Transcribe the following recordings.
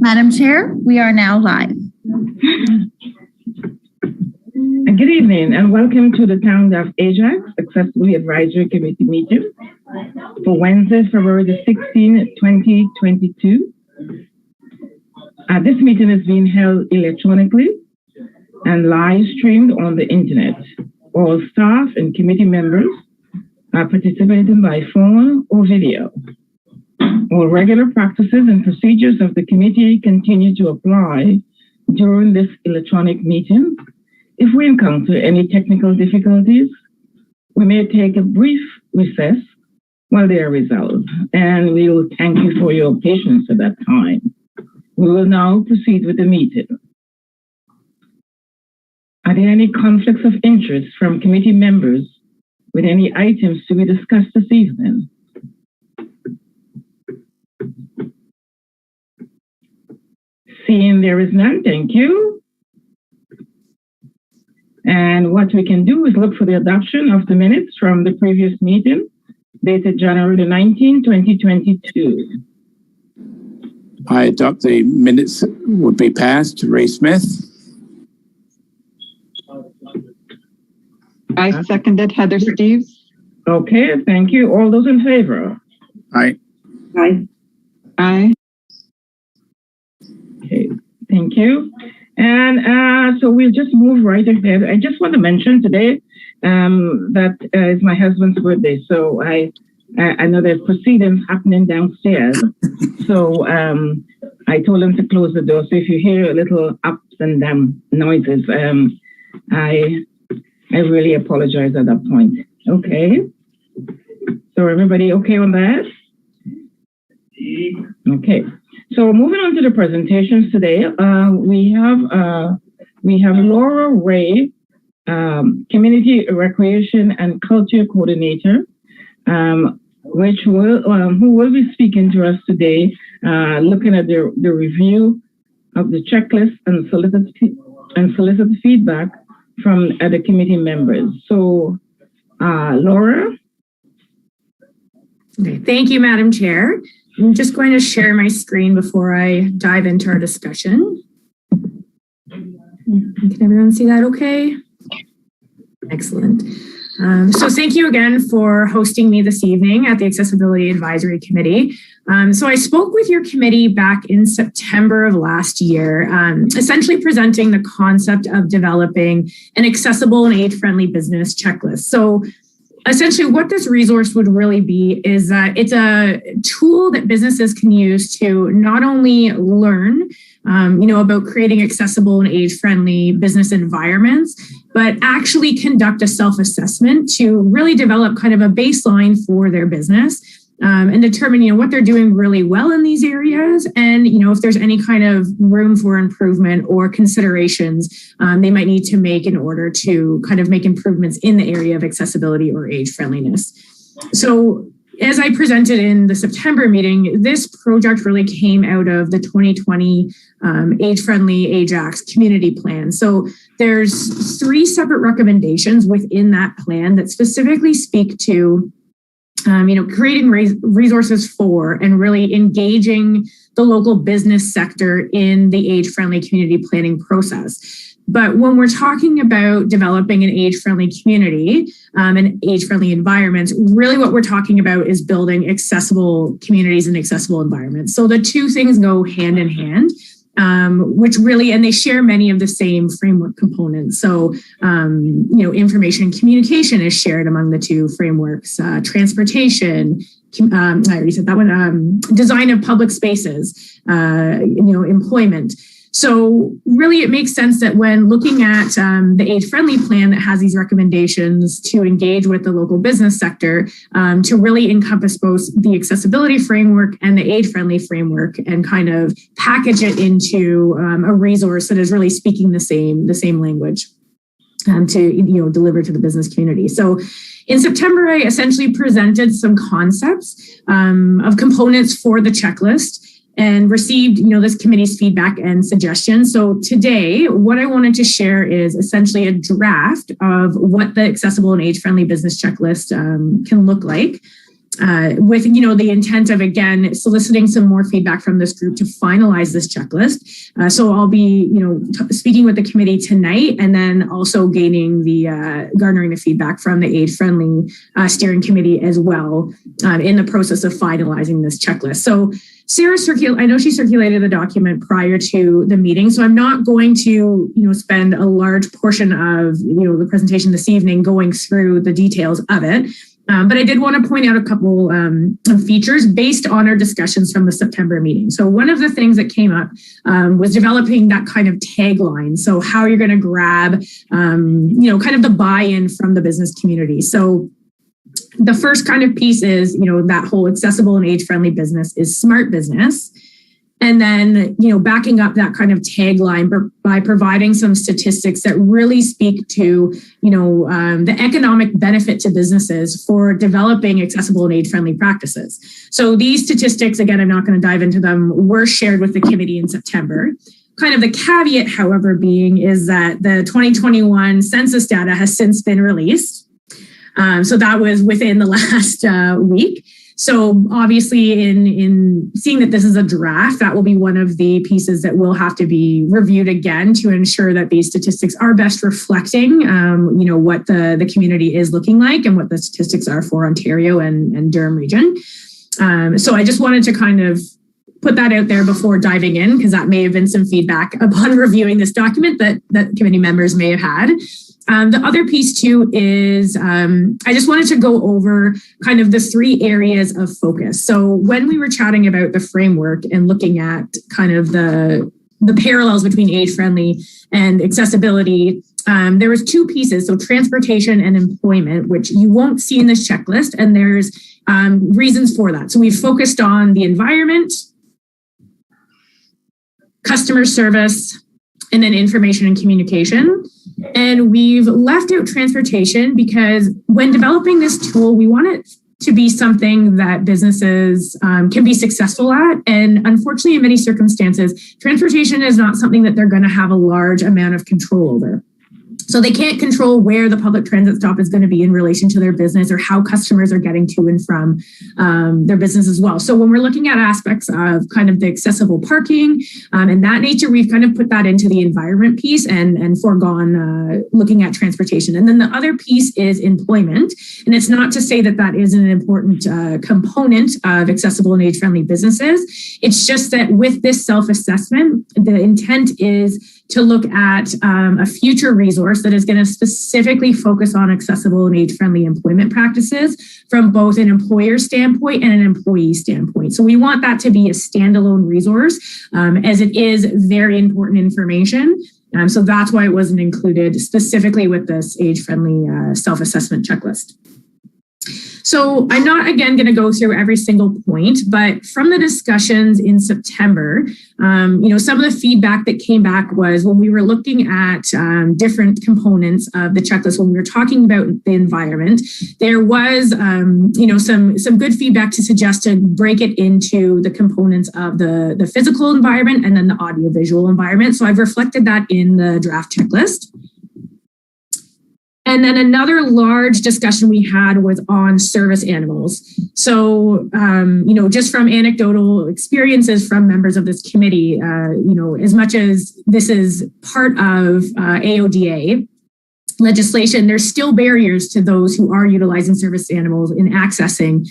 Madam Chair, we are now live. Good evening and welcome to the Town of Ajax Accessibility Advisory Committee meeting for Wednesday, February the 16th, 2022. This meeting is being held electronically and live streamed on the internet. All staff and committee members are participating by phone or video. All regular practices and procedures of the committee continue to apply during this electronic meeting. If we encounter any technical difficulties, we may take a brief recess while they are resolved, and we will thank you for your patience at that time. We will now proceed with the meeting. Are there any conflicts of interest from committee members with any items to be discussed this evening? Seeing there is none, thank you. And what we can do is look for the adoption of the minutes from the previous meeting, dated January the 19th, 2022. I adopt the minutes would be passed. Ray Smith. I seconded Heather Steves. Okay, thank you. All those in favor? Aye. Aye. Aye. Okay, thank you. And so we'll just move right ahead. I just want to mention today that is my husband's birthday. So I know there's proceedings happening downstairs. So I told him to close the door. So if you hear little ups and down noises, I really apologize at that point. Okay. So everybody okay on that? Okay. So moving on to the presentations today, we have Laura Ray, Community Recreation and Culture Coordinator, who will be speaking to us today, looking at the review of the checklist and solicit feedback from other committee members. So, Laura. Okay, thank you, Madam Chair. I'm just going to share my screen before I dive into our discussion. Can everyone see that okay? Excellent. So thank you again for hosting me this evening at the Accessibility Advisory Committee. So I spoke with your committee back in September of last year, essentially presenting the concept of developing an accessible and age-friendly business checklist. So essentially what this resource would really be is that it's a tool that businesses can use to not only learn about creating accessible and age-friendly business environments, but actually conduct a self-assessment to really develop kind of a baseline for their business and determine, what they're doing really well in these areas. And, if there's any kind of room for improvement or considerations they might need to make in order to kind of make improvements in the area of accessibility or age friendliness. So as I presented in the September meeting, this project really came out of the 2020 Age-Friendly Ajax community plan. So there's 3 separate recommendations within that plan that specifically speak to creating resources for and really engaging the local business sector in the age-friendly community planning process. But when we're talking about developing an age-friendly community and age-friendly environments, really what we're talking about is building accessible communities and accessible environments. So the two things go hand in hand. And they share many of the same framework components. So, information and communication is shared among the two frameworks, transportation, I already said that one, design of public spaces, employment. So really it makes sense that when looking at the age-friendly plan that has these recommendations to engage with the local business sector, to really encompass both the accessibility framework and the age-friendly framework and kind of package it into a resource that is really speaking the same language to deliver to the business community. So in September, I essentially presented some concepts of components for the checklist and received, this committee's feedback and suggestions. So today, what I wanted to share is essentially a draft of what the accessible and age-friendly business checklist can look like. with, the intent of, again, soliciting some more feedback from this group to finalize this checklist. So I'll be, speaking with the committee tonight, and then also garnering the feedback from the AgeFriendly steering committee as well in the process of finalizing this checklist. So Sarah I know she circulated the document prior to the meeting, so I'm not going to, spend a large portion of, the presentation this evening going through the details of it. But I did want to point out a couple of features based on our discussions from the September meeting. So one of the things that came up was developing that kind of tagline. So how you're going to grab, kind of the buy-in from the business community. So the first kind of piece is, that whole accessible and age-friendly business is smart business. And then, backing up that kind of tagline by providing some statistics that really speak to, the economic benefit to businesses for developing accessible and age-friendly practices. So these statistics, again, I'm not going to dive into them, were shared with the committee in September. Kind of the caveat, however, being is that the 2021 census data has since been released. So that was within the last week. So obviously in seeing that this is a draft, that will be one of the pieces that will have to be reviewed again to ensure that these statistics are best reflecting, what the community is looking like and what the statistics are for Ontario and Durham region. So I just wanted to kind of put that out there before diving in, because that may have been some feedback upon reviewing this document that committee members may have had. The other piece too is I just wanted to go over kind of the three areas of focus. So when we were chatting about the framework and looking at kind of the parallels between age-friendly and accessibility, there was two pieces, so transportation and employment, which you won't see in this checklist, and there's reasons for that. So we've focused on the environment, customer service, and then information and communication. And we've left out transportation because when developing this tool, we want it to be something that businesses can be successful at. And unfortunately, in many circumstances, transportation is not something that they're going to have a large amount of control over. So they can't control where the public transit stop is going to be in relation to their business or how customers are getting to and from their business as well. So when we're looking at aspects of kind of the accessible parking and that nature, we've kind of put that into the environment piece and foregone looking at transportation. And then the other piece is employment. And it's not to say that that isn't an important component of accessible and age-friendly businesses. It's just that with this self-assessment, the intent is to look at a future resource that is going to specifically focus on accessible and age-friendly employment practices from both an employer standpoint and an employee standpoint. So we want that to be a standalone resource as it is very important information. So that's why it wasn't included specifically with this age-friendly self-assessment checklist. So I'm not, again, going to go through every single point, but from the discussions in September, some of the feedback that came back was when we were looking at different components of the checklist, when we were talking about the environment, there was, some good feedback to suggest to break it into the components of the physical environment and then the audiovisual environment. So I've reflected that in the draft checklist. And then another large discussion we had was on service animals. So, just from anecdotal experiences from members of this committee, as much as this is part of AODA legislation, there's still barriers to those who are utilizing service animals in accessing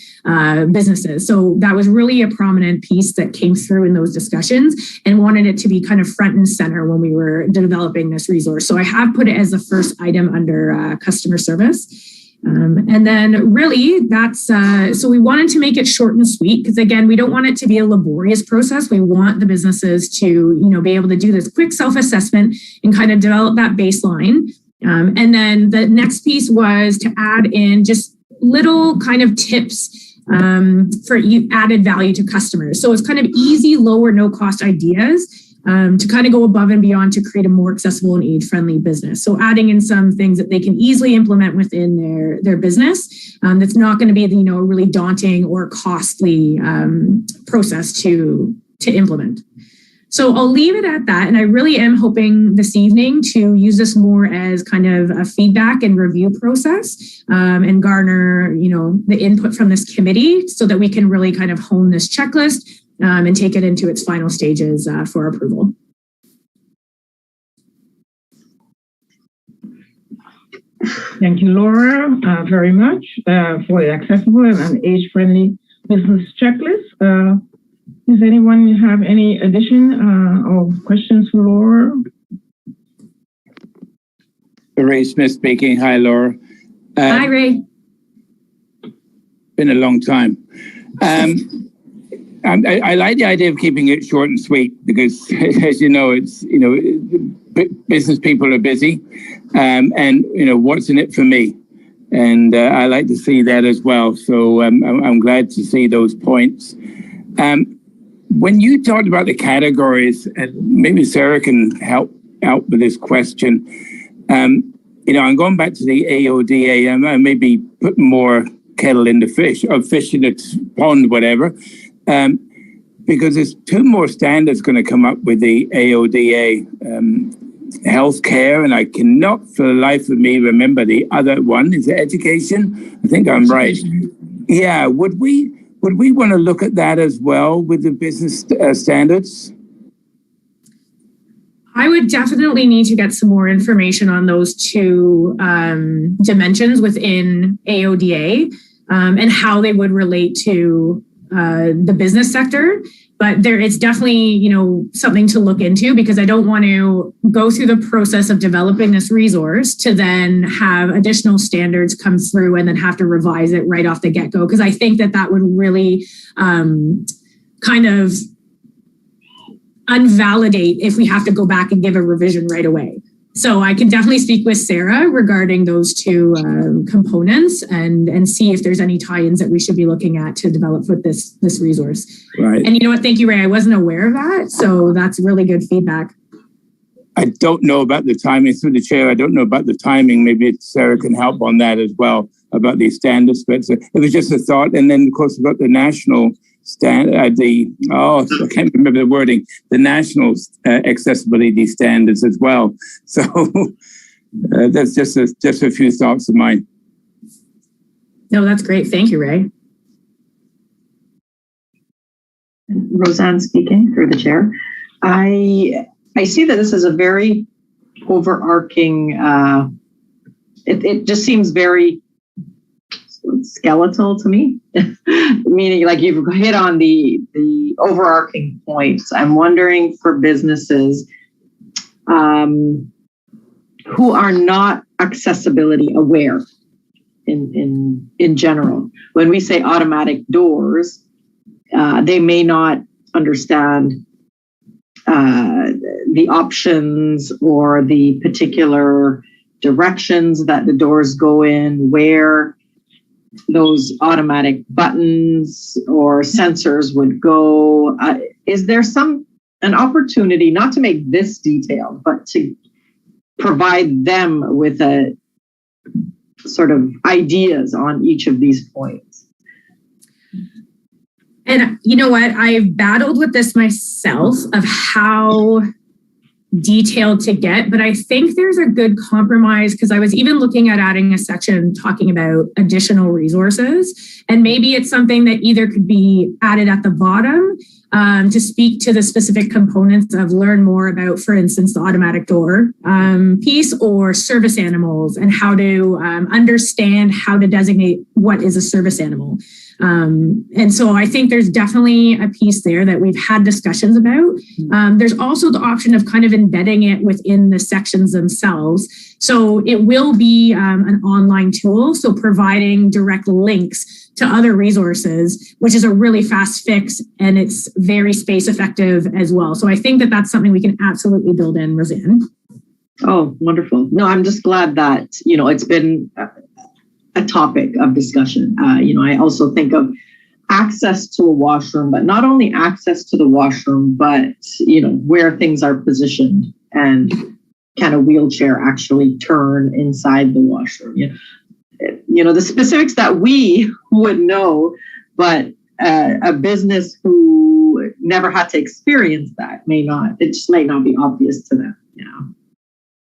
businesses. So that was really a prominent piece that came through in those discussions and wanted it to be kind of front and center when we were developing this resource. So I have put it as the first item under customer service. And then really that's, so we wanted to make it short and sweet because again, we don't want it to be a laborious process. We want the businesses to, be able to do this quick self-assessment and kind of develop that baseline. And then the next piece was to add in just little kind of tips for added value to customers. So it's kind of easy, low or no cost ideas to kind of go above and beyond to create a more accessible and age-friendly business. So adding in some things that they can easily implement within their business that's not going to be a really daunting or costly process to implement. So I'll leave it at that. And I really am hoping this evening to use this more as kind of a feedback and review process and garner, the input from this committee so that we can really kind of hone this checklist and take it into its final stages for approval. Thank you, Laura, very much for the accessible and age-friendly business checklist. Does anyone have any addition or questions for Laura? Ray Smith speaking. Hi, Laura. Hi, Ray. Been a long time. I like the idea of keeping it short and sweet because, as you know, business people are busy, and what's in it for me, and I like to see that as well. So I'm glad to see those points. When you talked about the categories, and maybe Sarah can help out with this question. I'm going back to the AODA. I maybe put more kettle in the fish, or fish in the pond, whatever. Because there's two more standards going to come up with the AODA, healthcare, and I cannot for the life of me remember the other one. Is it education? I think I'm right. Yeah, would we want to look at that as well with the business standards? I would definitely need to get some more information on those two dimensions within AODA and how they would relate to the business sector. But it's definitely, something to look into because I don't want to go through the process of developing this resource to then have additional standards come through and then have to revise it right off the get-go. Because I think that would really kind of unvalidate if we have to go back and give a revision right away. So I can definitely speak with Sarah regarding those two components and see if there's any tie-ins that we should be looking at to develop with this resource. Right. And you know what? Thank you, Ray. I wasn't aware of that. So that's really good feedback. I don't know about the timing through the chair. I don't know about the timing. Maybe Sarah can help on that as well about these standards. But it was just a thought. And then, of course, we've got the national standard, I can't remember the wording, the national accessibility standards as well. So that's just a few thoughts of mine. No, that's great. Thank you, Ray. Rosan speaking through the chair. I see that this is a very overarching, it just seems very skeletal to me, meaning like you've hit on the overarching points. I'm wondering for businesses who are not accessibility aware in general. When we say automatic doors, they may not understand the options or the particular directions that the doors go in, where those automatic buttons or sensors would go. Is there an opportunity, not to make this detailed, but to provide them with a sort of ideas on each of these points? And you know what? I've battled with this myself of how detailed to get, but I think there's a good compromise because I was even looking at adding a section talking about additional resources. And maybe it's something that either could be added at the bottom to speak to the specific components of learn more about, for instance, the automatic door piece or service animals and how to understand how to designate what is a service animal. And so I think there's definitely a piece there that we've had discussions about. There's also the option of kind of embedding it within the sections themselves. So it will be an online tool. So providing direct links to other resources, which is a really fast fix and it's very space effective as well. So I think that that's something we can absolutely build in, Rosan. Oh, wonderful. No, I'm just glad that, it's been a topic of discussion. I also think of access to a washroom, but not only access to the washroom, but, where things are positioned and can a wheelchair actually turn inside the washroom? The specifics that we would know, but a business who never had to experience that it just may not be obvious to them.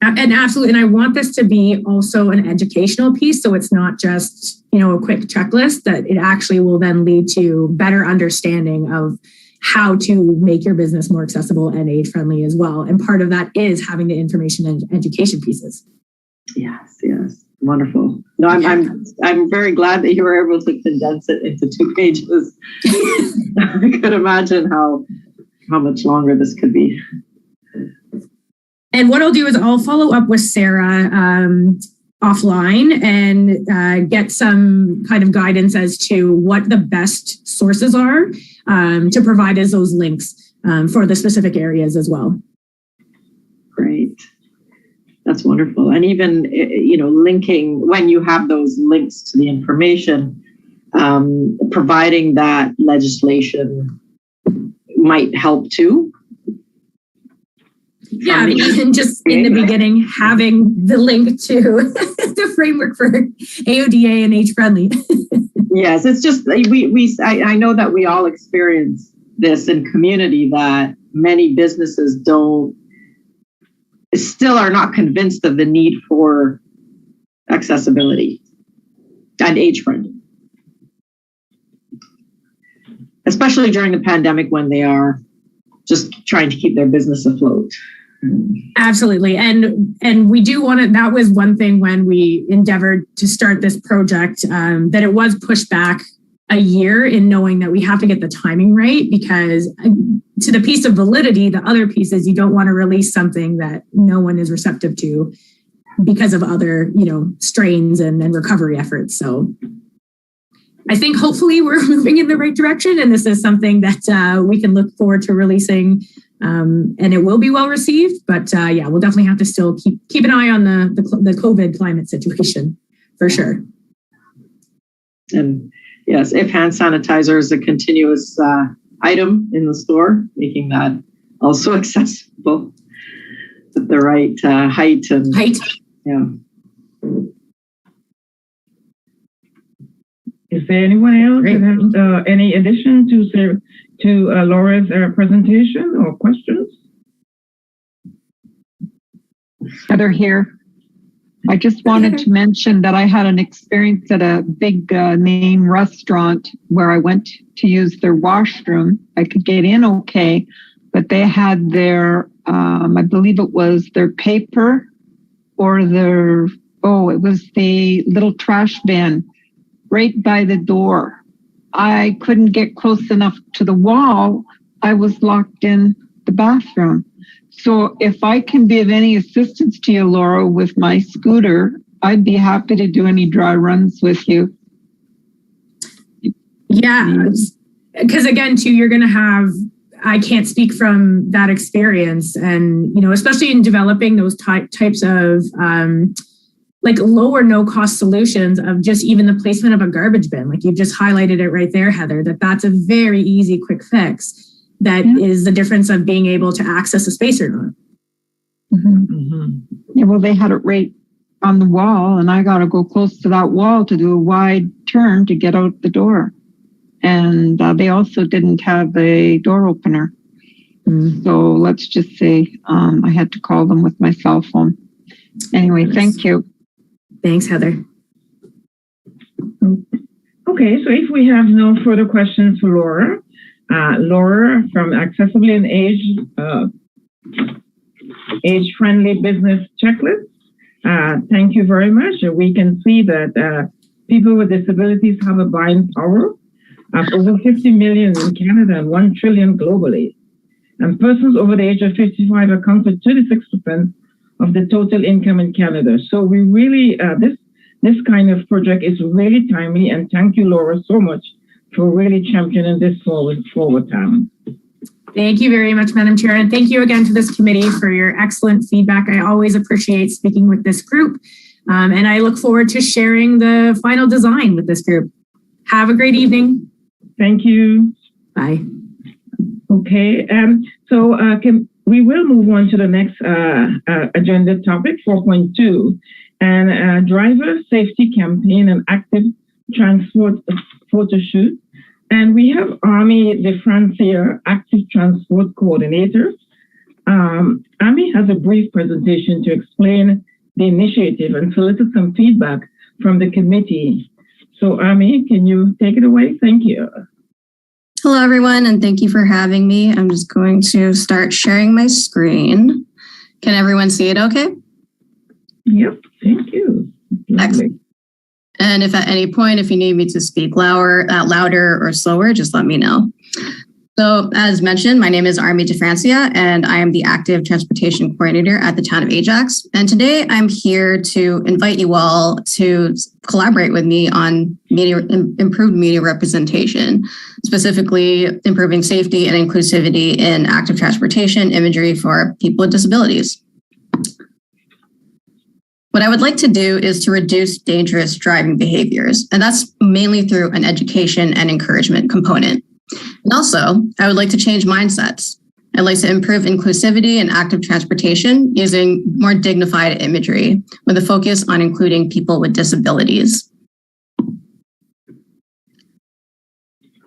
And absolutely. And I want this to be also an educational piece. So it's not just, a quick checklist, that it actually will then lead to better understanding of how to make your business more accessible and age friendly as well. And part of that is having the information and education pieces. Yes. Wonderful. No, I'm very glad that you were able to condense it into 2 pages. I could imagine how much longer this could be. And what I'll do is I'll follow up with Sarah offline and get some kind of guidance as to what the best sources are to provide as those links for the specific areas as well. Great. That's wonderful. And even, linking, when you have those links to the information, providing that legislation might help too. Yeah, even just in the beginning, having the link to the framework for AODA and AgeFriendly. Yes, it's just, I know that we all experience this in community, that many businesses still are not convinced of the need for accessibility and age-friendly, especially during the pandemic when they are just trying to keep their business afloat. Absolutely. And we do want to, that was one thing when we endeavored to start this project, that it was pushed back a year in knowing that we have to get the timing right, because to the piece of validity, the other piece is you don't want to release something that no one is receptive to because of other, strains and recovery efforts. So I think hopefully we're moving in the right direction, and this is something that we can look forward to releasing, and it will be well received. But we'll definitely have to still keep an eye on the COVID climate situation for sure. And yes, if hand sanitizer is a continuous item in the store, making that also accessible at the right height. Yeah. Is there anyone else that has any addition to Laura's presentation or questions? Heather here. I just wanted to mention that I had an experience at a big name restaurant where I went to use their washroom. I could get in okay, but they had their, I believe it was their paper or it was the little trash bin right by the door. I couldn't get close enough to the wall. I was locked in the bathroom. So if I can be of any assistance to you, Laura, with my scooter, I'd be happy to do any dry runs with you. Yeah, because again, too, you're going to have, I can't speak from that experience. And, especially in developing those types of like low or no cost solutions of just even the placement of a garbage bin. Like you've just highlighted it right there, Heather, that's a very easy, quick fix. That is the difference of being able to access a space or not. Mm-hmm. Mm-hmm. Yeah, well, they had it right on the wall, and I got to go close to that wall to do a wide turn to get out the door. And they also didn't have a door opener. Mm-hmm. So let's just say I had to call them with my cell phone. Anyway, thank you. Thanks, Heather. Okay, so if we have no further questions for Laura, Laura from Accessibly and Age-Friendly Business Checklist. Thank you very much. We can see that people with disabilities have a buying power of over 50 million in Canada and 1 trillion globally. And persons over the age of 55 account for 36% of the total income in Canada. So we really, this kind of project is really timely. And thank you, Laura, so much for really championing this forward time. Thank you very much, Madam Chair. And thank you again to this committee for your excellent feedback. I always appreciate speaking with this group. And I look forward to sharing the final design with this group. Have a great evening. Thank you. Bye. Okay, we will move on to the next agenda topic, 4.2, and driver safety campaign and active transport photo shoot. And we have Army de Francia Active Transport Coordinator. Army has a brief presentation to explain the initiative and solicit some feedback from the committee. So Army, can you take it away? Thank you. Hello, everyone, and thank you for having me. I'm just going to start sharing my screen. Can everyone see it okay? Yep, thank you. Excellent. And if at any point, if you need me to speak louder or slower, just let me know. So as mentioned, my name is Army de Francia, and I am the Active Transportation Coordinator at the town of Ajax. And today I'm here to invite you all to collaborate with me on improved media representation, specifically improving safety and inclusivity in active transportation imagery for people with disabilities. What I would like to do is to reduce dangerous driving behaviors, and that's mainly through an education and encouragement component. And also, I would like to change mindsets. I'd like to improve inclusivity in active transportation using more dignified imagery with a focus on including people with disabilities.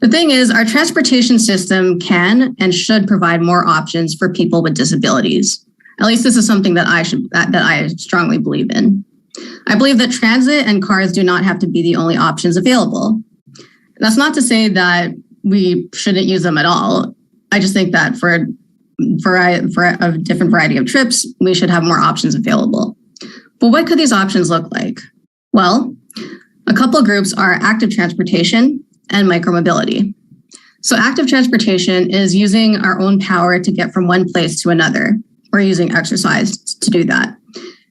The thing is, our transportation system can and should provide more options for people with disabilities. At least this is something that I strongly believe in. I believe that transit and cars do not have to be the only options available. That's not to say that we shouldn't use them at all. I just think that for a different variety of trips, we should have more options available. But what could these options look like? Well, a couple groups are active transportation and micromobility. So active transportation is using our own power to get from one place to another. We're using exercise to do that.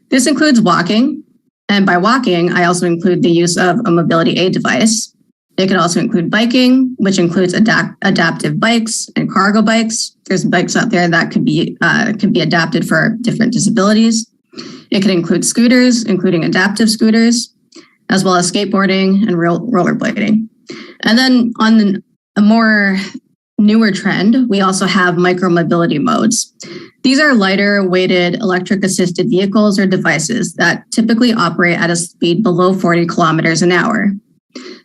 This includes walking. And by walking, I also include the use of a mobility aid device. It could also include biking, which includes adaptive bikes and cargo bikes. There's bikes out there that could be adapted for different disabilities. It could include scooters, including adaptive scooters, as well as skateboarding and rollerblading. And then on a more newer trend, we also have micromobility modes. These are lighter weighted electric assisted vehicles or devices that typically operate at a speed below 40 kilometers an hour.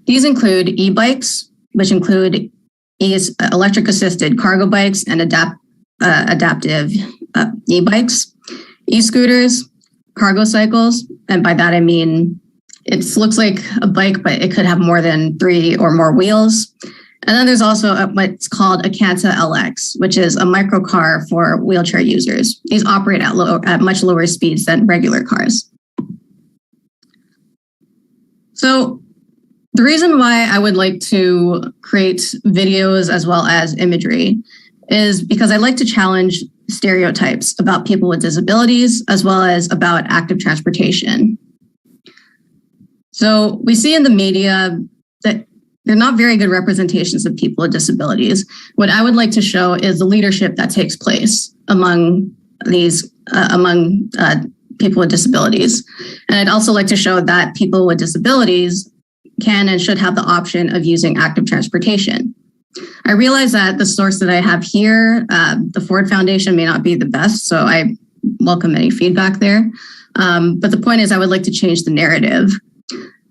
These include e-bikes, which include electric assisted cargo bikes and adaptive e-bikes, e-scooters, cargo cycles, and by that I mean it looks like a bike, but it could have more than 3 or more wheels. And then there's also what's called a Canta LX, which is a microcar for wheelchair users. These operate at much lower speeds than regular cars. So the reason why I would like to create videos as well as imagery is because I like to challenge stereotypes about people with disabilities as well as about active transportation. So we see in the media that they're not very good representations of people with disabilities. What I would like to show is the leadership that takes place among people with disabilities. And I'd also like to show that people with disabilities can and should have the option of using active transportation. I realize that the source that I have here, the Ford Foundation, may not be the best, so I welcome any feedback there. But the point is I would like to change the narrative.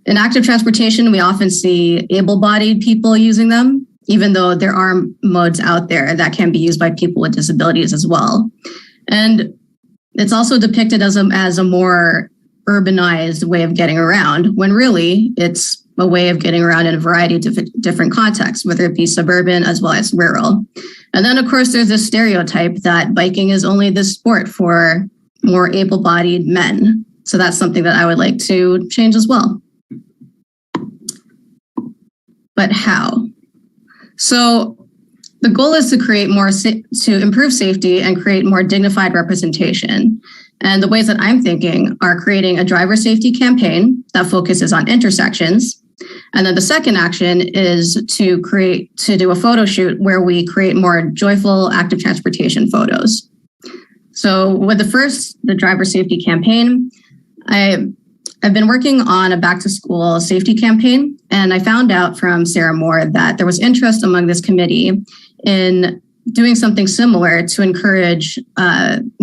In active transportation, we often see able-bodied people using them, even though there are modes out there that can be used by people with disabilities as well. And it's also depicted as a more urbanized way of getting around, when really it's a way of getting around in a variety of different contexts, whether it be suburban as well as rural. And then, of course, there's this stereotype that biking is only the sport for more able-bodied men. So that's something that I would like to change as well. But how? So the goal is to create to improve safety and create more dignified representation. And the ways that I'm thinking are creating a driver safety campaign that focuses on intersections. And then the second action is to do a photo shoot where we create more joyful active transportation photos. So with the driver safety campaign, I've been working on a back to school safety campaign, and I found out from Sarah Moore that there was interest among this committee in doing something similar to encourage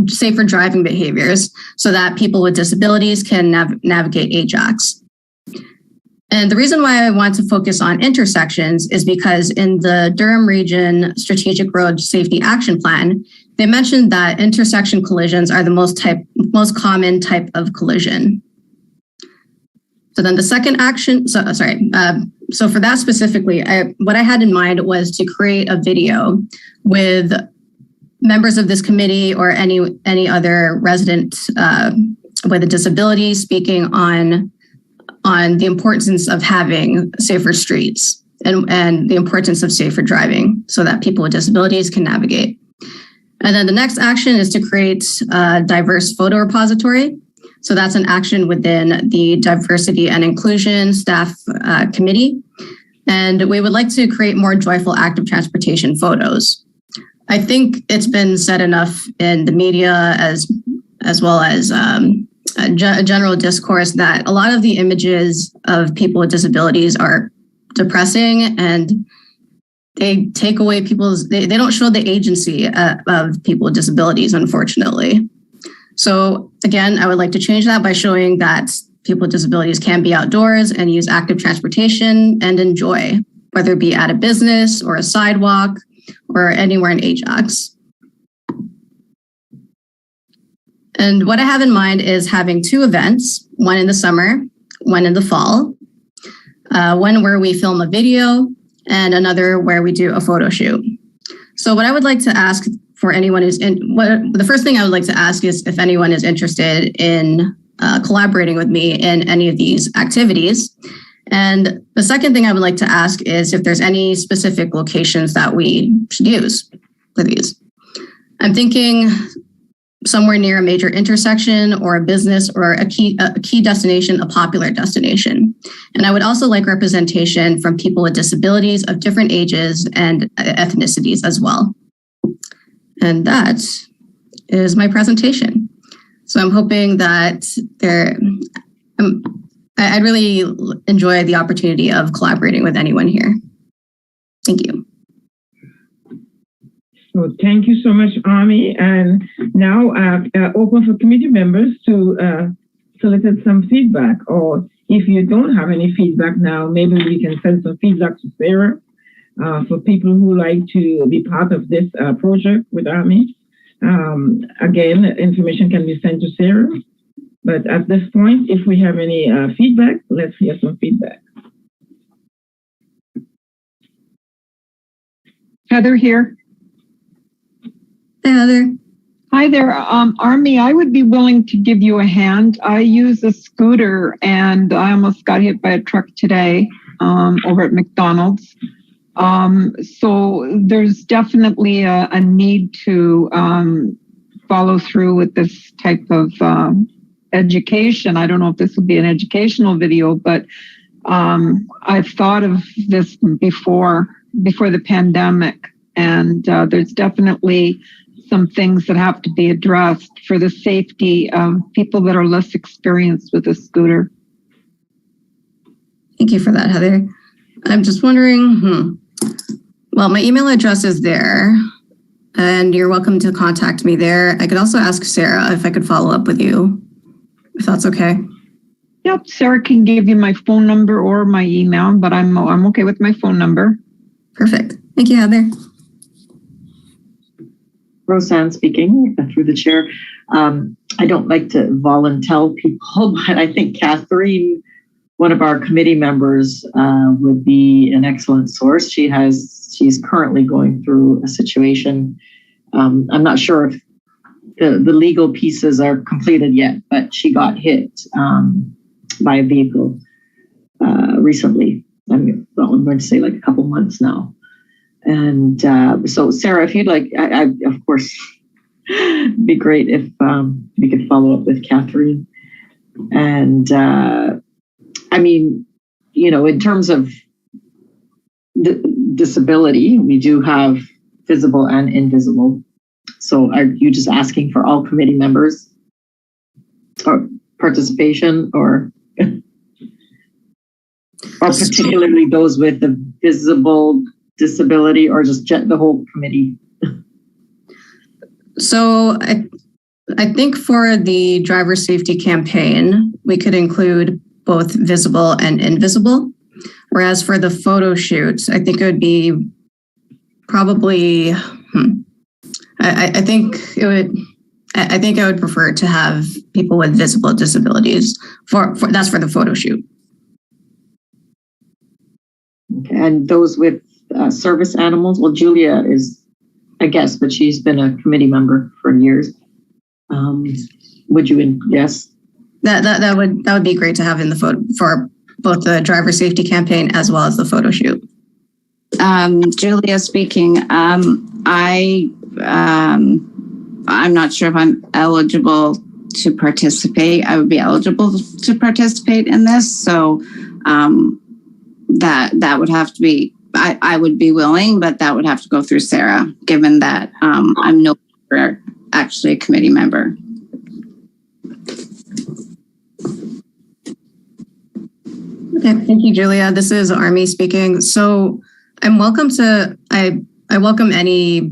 safer driving behaviors so that people with disabilities can navigate Ajax. And the reason why I want to focus on intersections is because in the Durham Region Strategic Road Safety Action Plan, they mentioned that intersection collisions are the most common type of collision. So then the second action, so for that specifically, what I had in mind was to create a video with members of this committee or any other resident with a disability speaking on the importance of having safer streets and the importance of safer driving so that people with disabilities can navigate. And then the next action is to create a diverse photo repository. So that's an action within the Diversity and Inclusion Staff Committee. And we would like to create more joyful active transportation photos. I think it's been said enough in the media as well as a general discourse that a lot of the images of people with disabilities are depressing and they take away they don't show the agency of people with disabilities, unfortunately. So again, I would like to change that by showing that people with disabilities can be outdoors and use active transportation and enjoy, whether it be at a business or a sidewalk or anywhere in Ajax. And what I have in mind is having 2 events, one in the summer, one in the fall, one where we film a video and another where we do a photo shoot. So what I would like to ask for anyone who's the first thing I would like to ask is if anyone is interested in collaborating with me in any of these activities. And the second thing I would like to ask is if there's any specific locations that we should use for these. I'm thinking somewhere near a major intersection or a business or a key destination, a popular destination. And I would also like representation from people with disabilities of different ages and ethnicities as well. And that is my presentation. So I'm hoping that I'd really enjoy the opportunity of collaborating with anyone here. Thank you. So thank you so much, Ami. And now open for committee members to solicit some feedback. Or if you don't have any feedback now, maybe we can send some feedback to Sarah for people who like to be part of this project with Ami. Again, information can be sent to Sarah. But at this point, if we have any feedback, let's hear some feedback. Heather here. Hi, Heather. Hi there. Army, I would be willing to give you a hand. I use a scooter and I almost got hit by a truck today over at McDonald's. So there's definitely a need to follow through with this type of education. I don't know if this will be an educational video, but I've thought of this before the pandemic, and there's definitely some things that have to be addressed for the safety of people that are less experienced with a scooter. Thank you for that, Heather. I'm just wondering, well, my email address is there, and you're welcome to contact me there. I could also ask Sarah if I could follow up with you, if that's okay. Yep, Sarah can give you my phone number or my email, but I'm okay with my phone number. Perfect. Thank you, Heather. Rosan speaking through the chair. I don't like to volunteer people, but I think Catherine, one of our committee members, would be an excellent source. She's currently going through a situation. I'm not sure if the legal pieces are completed yet, but she got hit by a vehicle recently. I'm going to say like a couple months now. And so, Sarah, if you'd like, I of course, it'd be great if we could follow up with Catherine. And I mean, you know, in terms of disability, we do have visible and invisible. So are you just asking for all committee members or participation or particularly those with the visible disability, or just the whole committee? So I think for the driver safety campaign, we could include both visible and invisible. Whereas for the photo shoots, I think it would be probably, I think I would prefer to have people with visible disabilities for that's for the photo shoot. Okay. And those with service animals, well, Julia is a guest, but she's been a committee member for years. Would you, yes? That would be great to have in the photo for both the driver safety campaign as well as the photo shoot. Julia speaking. I'm not sure if I'm eligible to participate. I would be eligible to participate in this, so that would have to be. I would be willing, but that would have to go through Sarah, given that I'm no longer actually a committee member. Okay, thank you, Julia. This is Army speaking. So I welcome any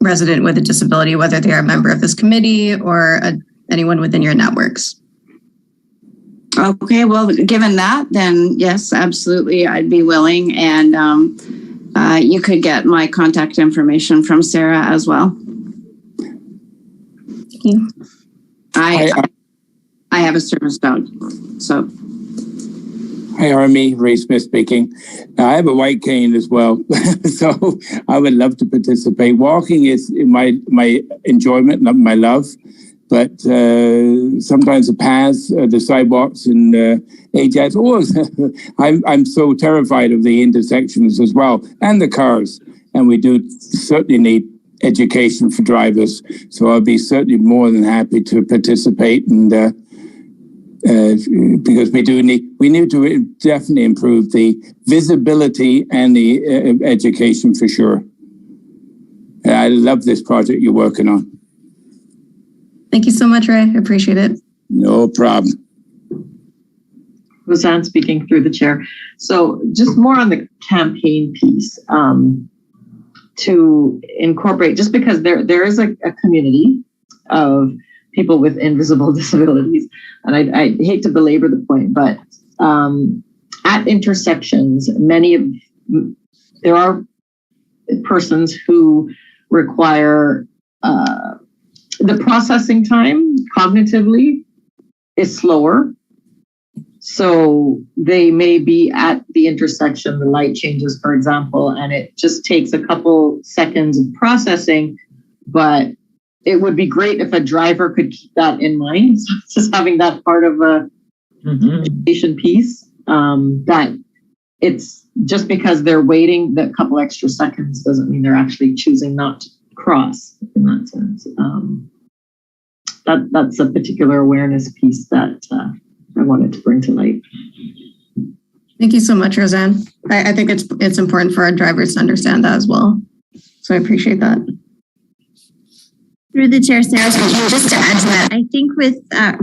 resident with a disability, whether they are a member of this committee or anyone within your networks. Okay, well, given that, then yes, absolutely, I'd be willing. And you could get my contact information from Sarah as well. Thank you. I have a service dog, so. Hi, Army. Ray Smith speaking. I have a white cane as well, so I would love to participate. Walking is my enjoyment, not my love, but sometimes the paths, the sidewalks, and Ajax. I'm so terrified of the intersections as well, and the cars. And we do certainly need education for drivers. So I'll be certainly more than happy to participate and. Because we need to definitely improve the visibility and the education for sure. I love this project you're working on. Thank you so much, Ray. I appreciate it. No problem. Rosan speaking through the chair. So just more on the campaign piece to incorporate, just because there is a community of people with invisible disabilities. And I hate to belabor the point, but at intersections, there are persons who require the processing time cognitively is slower. So they may be at the intersection, the light changes, for example, and it just takes a couple seconds of processing, but it would be great if a driver could keep that in mind. So just having that part of a education piece, that it's just because they're waiting that couple extra seconds doesn't mean they're actually choosing not to cross in that sense. That's a particular awareness piece that I wanted to bring to light. Thank you so much, Roseanne. I think it's important for our drivers to understand that as well. So I appreciate that. Through the chair, Sarah, just to add to that, I think with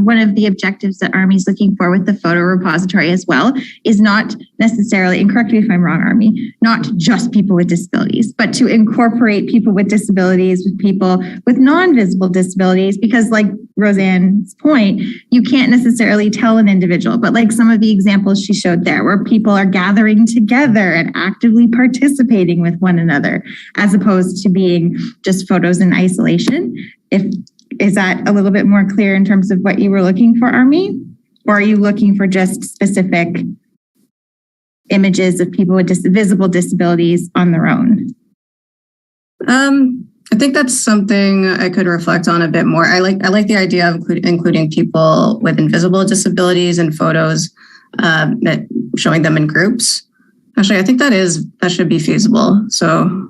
one of the objectives that Army's looking for with the photo repository as well is not necessarily, and correct me if I'm wrong, Army, not just people with disabilities, but to incorporate people with disabilities with people with non-visible disabilities, because like Roseanne's point, you can't necessarily tell an individual, but like some of the examples she showed there, where people are gathering together and actively participating with one another, as opposed to being just photos in isolation. Is that a little bit more clear in terms of what you were looking for, Army? Or are you looking for just specific images of people with visible disabilities on their own? I think that's something I could reflect on a bit more. I like the idea of including people with invisible disabilities in photos, showing them in groups. Actually, I think that should be feasible. So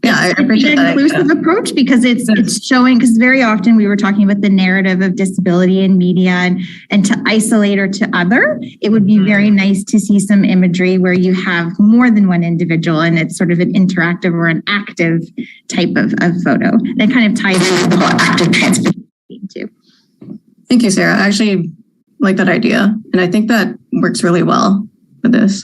yeah, I appreciate that inclusive approach, because it's showing, because very often we were talking about the narrative of disability in media and to isolate or to other, it would be very nice to see some imagery where you have more than one individual and it's sort of an interactive or an active type of photo. That kind of ties into the whole active transportation too. Thank you, Sarah. I actually like that idea. And I think that works really well for this.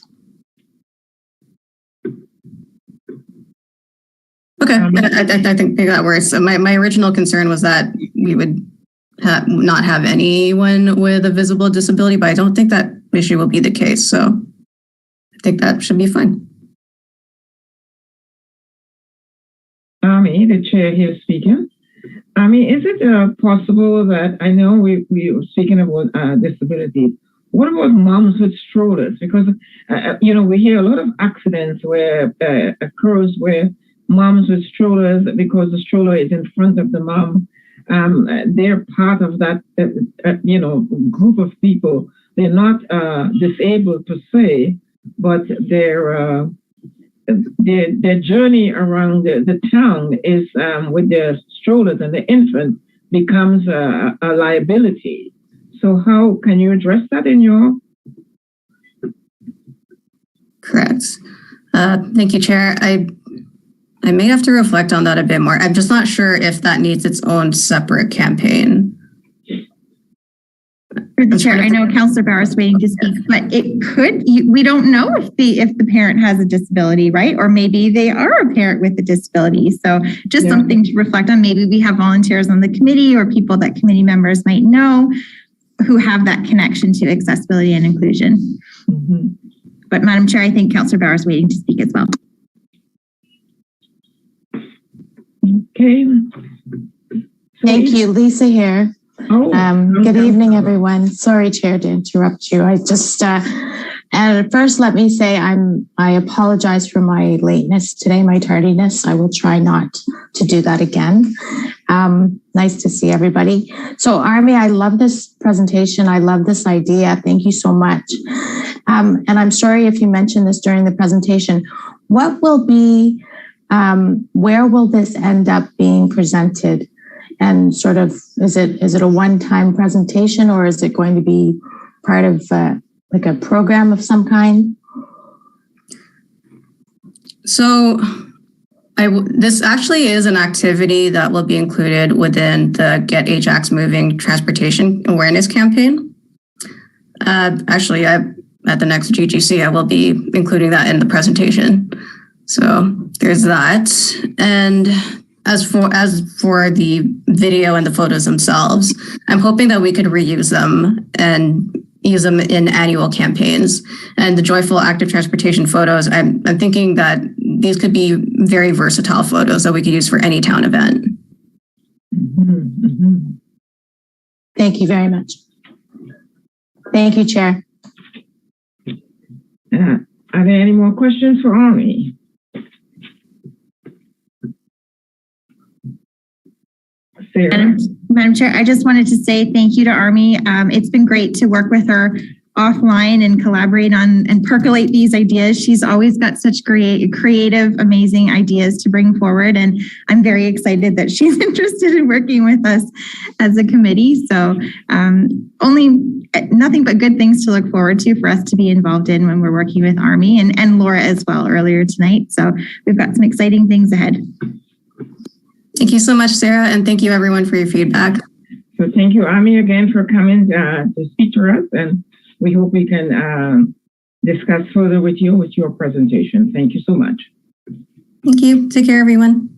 Okay, I think that works. So my original concern was that we would not have anyone with a visible disability, but I don't think that issue will be the case. So I think that should be fine. Army, the chair here speaking. Army, is it possible that, I know we were speaking about disabilities, what about moms with strollers? Because, we hear a lot of accidents where occurs where moms with strollers, because the stroller is in front of the mom, they're part of that, group of people. They're not disabled per se, but their journey around the town is with their strollers, and the infant becomes a liability. So how can you address that in your? Correct. Thank you, Chair. I may have to reflect on that a bit more. I'm just not sure if that needs its own separate campaign. Through the chair, I know Councillor Bauer is waiting to speak, but it could. We don't know if the parent has a disability, right? Or maybe they are a parent with a disability. So just something to reflect on. Maybe we have volunteers on the committee or people that committee members might know who have that connection to accessibility and inclusion. Mm-hmm. But Madam Chair, I think Councillor Bauer is waiting to speak as well. Okay. Thank you, Lisa here. Good evening, everyone. Sorry, Chair, to interrupt you. I just, and first, let me say I apologize for my lateness today, my tardiness. I will try not to do that again. Nice to see everybody. So, Army, I love this presentation. I love this idea. Thank you so much. And I'm sorry if you mentioned this during the presentation. What will be, where will this end up being presented? And sort of, is it a one-time presentation, or is it going to be part of like a program of some kind? So this actually is an activity that will be included within the Get Ajax Moving Transportation Awareness Campaign. Actually, at the next GGC, I will be including that in the presentation. So there's that. And as for the video and the photos themselves, I'm hoping that we could reuse them and use them in annual campaigns. And the joyful active transportation photos, I'm thinking that these could be very versatile photos that we could use for any town event. Mm-hmm, mm-hmm. Thank you very much. Thank you, Chair. Are there any more questions for Army? Madam Chair, I just wanted to say thank you to Army. It's been great to work with her offline and collaborate on and percolate these ideas. She's always got such creative, amazing ideas to bring forward. And I'm very excited that she's interested in working with us as a committee. So nothing but good things to look forward to for us to be involved in when we're working with Army and Laura as well earlier tonight. So we've got some exciting things ahead. Thank you so much, Sarah, and thank you everyone for your feedback. So thank you, Army, again for coming to speak to us, and we hope we can discuss further with you with your presentation. Thank you so much. Thank you. Take care, everyone.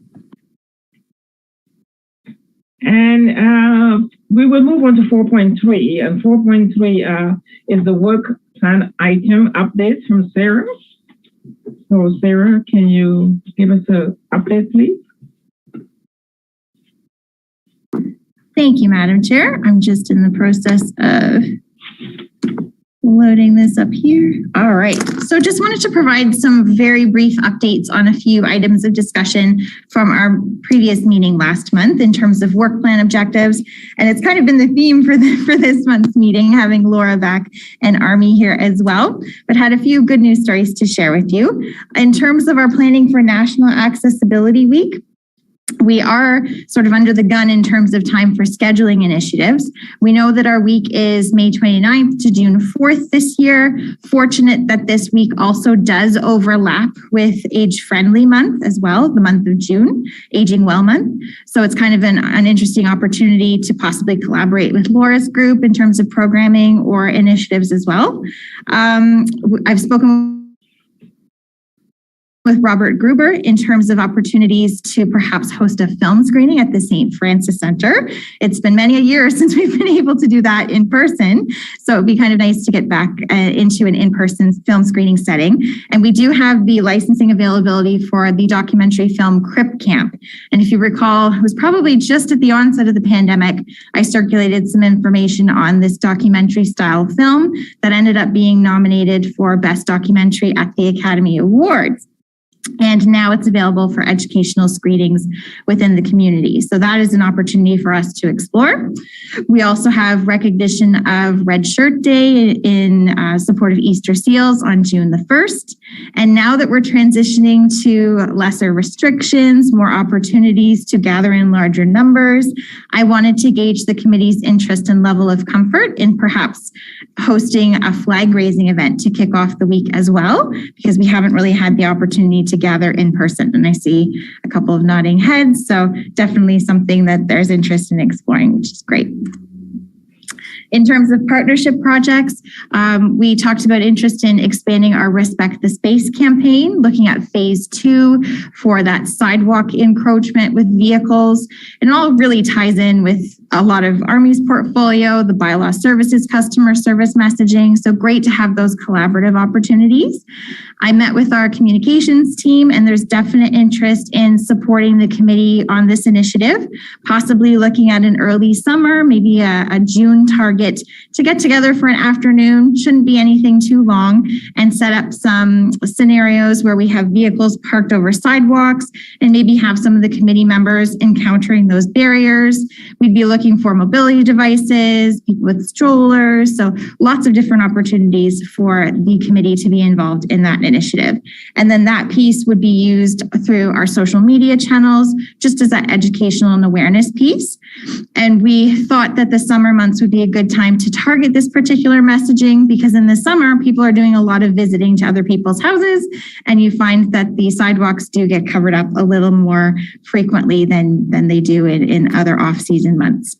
And we will move on to 4.3, and 4.3 is the work plan item update from Sarah. So Sarah, can you give us an update, please? Thank you, Madam Chair. I'm just in the process of loading this up here. All right. So just wanted to provide some very brief updates on a few items of discussion from our previous meeting last month in terms of work plan objectives. And it's kind of been the theme for this month's meeting, having Laura back and Army here as well, but had a few good news stories to share with you. In terms of our planning for National Accessibility Week, we are sort of under the gun in terms of time for scheduling initiatives. We know that our week is May 29th to June 4th this year. Fortunate that this week also does overlap with Age-Friendly Month as well, the month of June, Aging Well Month. So it's kind of an interesting opportunity to possibly collaborate with Laura's group in terms of programming or initiatives as well. I've spoken with Robert Gruber in terms of opportunities to perhaps host a film screening at the St. Francis Center. It's been many a year since we've been able to do that in person, so it'd be kind of nice to get back into an in-person film screening setting. And we do have the licensing availability for the documentary film Crip Camp. And if you recall, it was probably just at the onset of the pandemic, I circulated some information on this documentary style film that ended up being nominated for Best Documentary at the Academy Awards. And now it's available for educational screenings within the community. So that is an opportunity for us to explore. We also have recognition of Red Shirt Day in support of Easter Seals on June the 1st. And now that we're transitioning to lesser restrictions, more opportunities to gather in larger numbers, I wanted to gauge the committee's interest and level of comfort in perhaps hosting a flag raising event to kick off the week as well, because we haven't really had the opportunity to gather in person. And I see a couple of nodding heads. So definitely something that there's interest in exploring, which is great. In terms of partnership projects, we talked about interest in expanding our Respect the Space campaign, looking at phase 2 for that sidewalk encroachment with vehicles. And it all really ties in with a lot of Army's portfolio, the bylaw services, customer service messaging. So great to have those collaborative opportunities. I met with our communications team, and there's definite interest in supporting the committee on this initiative, possibly looking at an early summer, maybe a June target to get together for an afternoon. Shouldn't be anything too long, and set up some scenarios where we have vehicles parked over sidewalks and maybe have some of the committee members encountering those barriers. We'd be looking for mobility devices, people with strollers. So lots of different opportunities for the committee to be involved in that initiative. And then that piece would be used through our social media channels, just as that educational and awareness piece. And we thought that the summer months would be a good time to target this particular messaging, because in the summer, people are doing a lot of visiting to other people's houses, and you find that the sidewalks do get covered up a little more frequently than they do in other off-season months.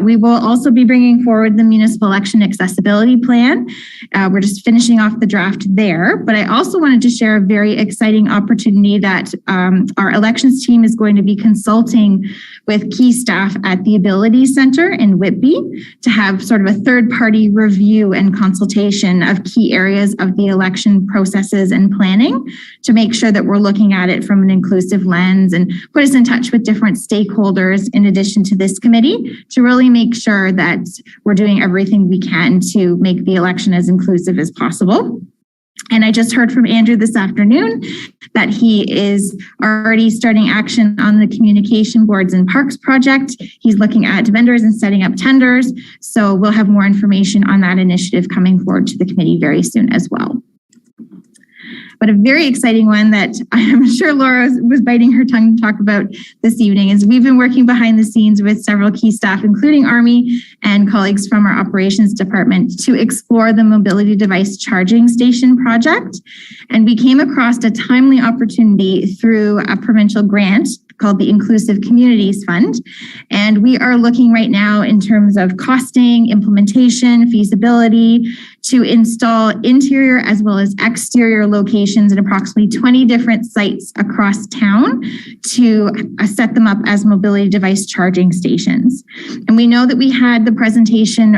We will also be bringing forward the municipal election accessibility plan. We're just finishing off the draft there, but I also wanted to share a very exciting opportunity that our elections team is going to be consulting with key staff at the Ability Center in Whitby to have sort of a third-party review and consultation of key areas of the election processes and planning to make sure that we're looking at it from an inclusive lens, and put us in touch with different stakeholders in addition to this committee to really make sure that we're doing everything we can to make the election as inclusive as possible. And I just heard from Andrew this afternoon that he is already starting action on the communication boards and parks project. He's looking at vendors and setting up tenders. So we'll have more information on that initiative coming forward to the committee very soon as well. But a very exciting one that I'm sure Laura was biting her tongue to talk about this evening is we've been working behind the scenes with several key staff, including Army and colleagues from our operations department, to explore the mobility device charging station project. And we came across a timely opportunity through a provincial grant called the Inclusive Communities Fund. And we are looking right now in terms of costing, implementation, feasibility to install interior as well as exterior locations in approximately 20 different sites across town to set them up as mobility device charging stations. And we know that we had the presentation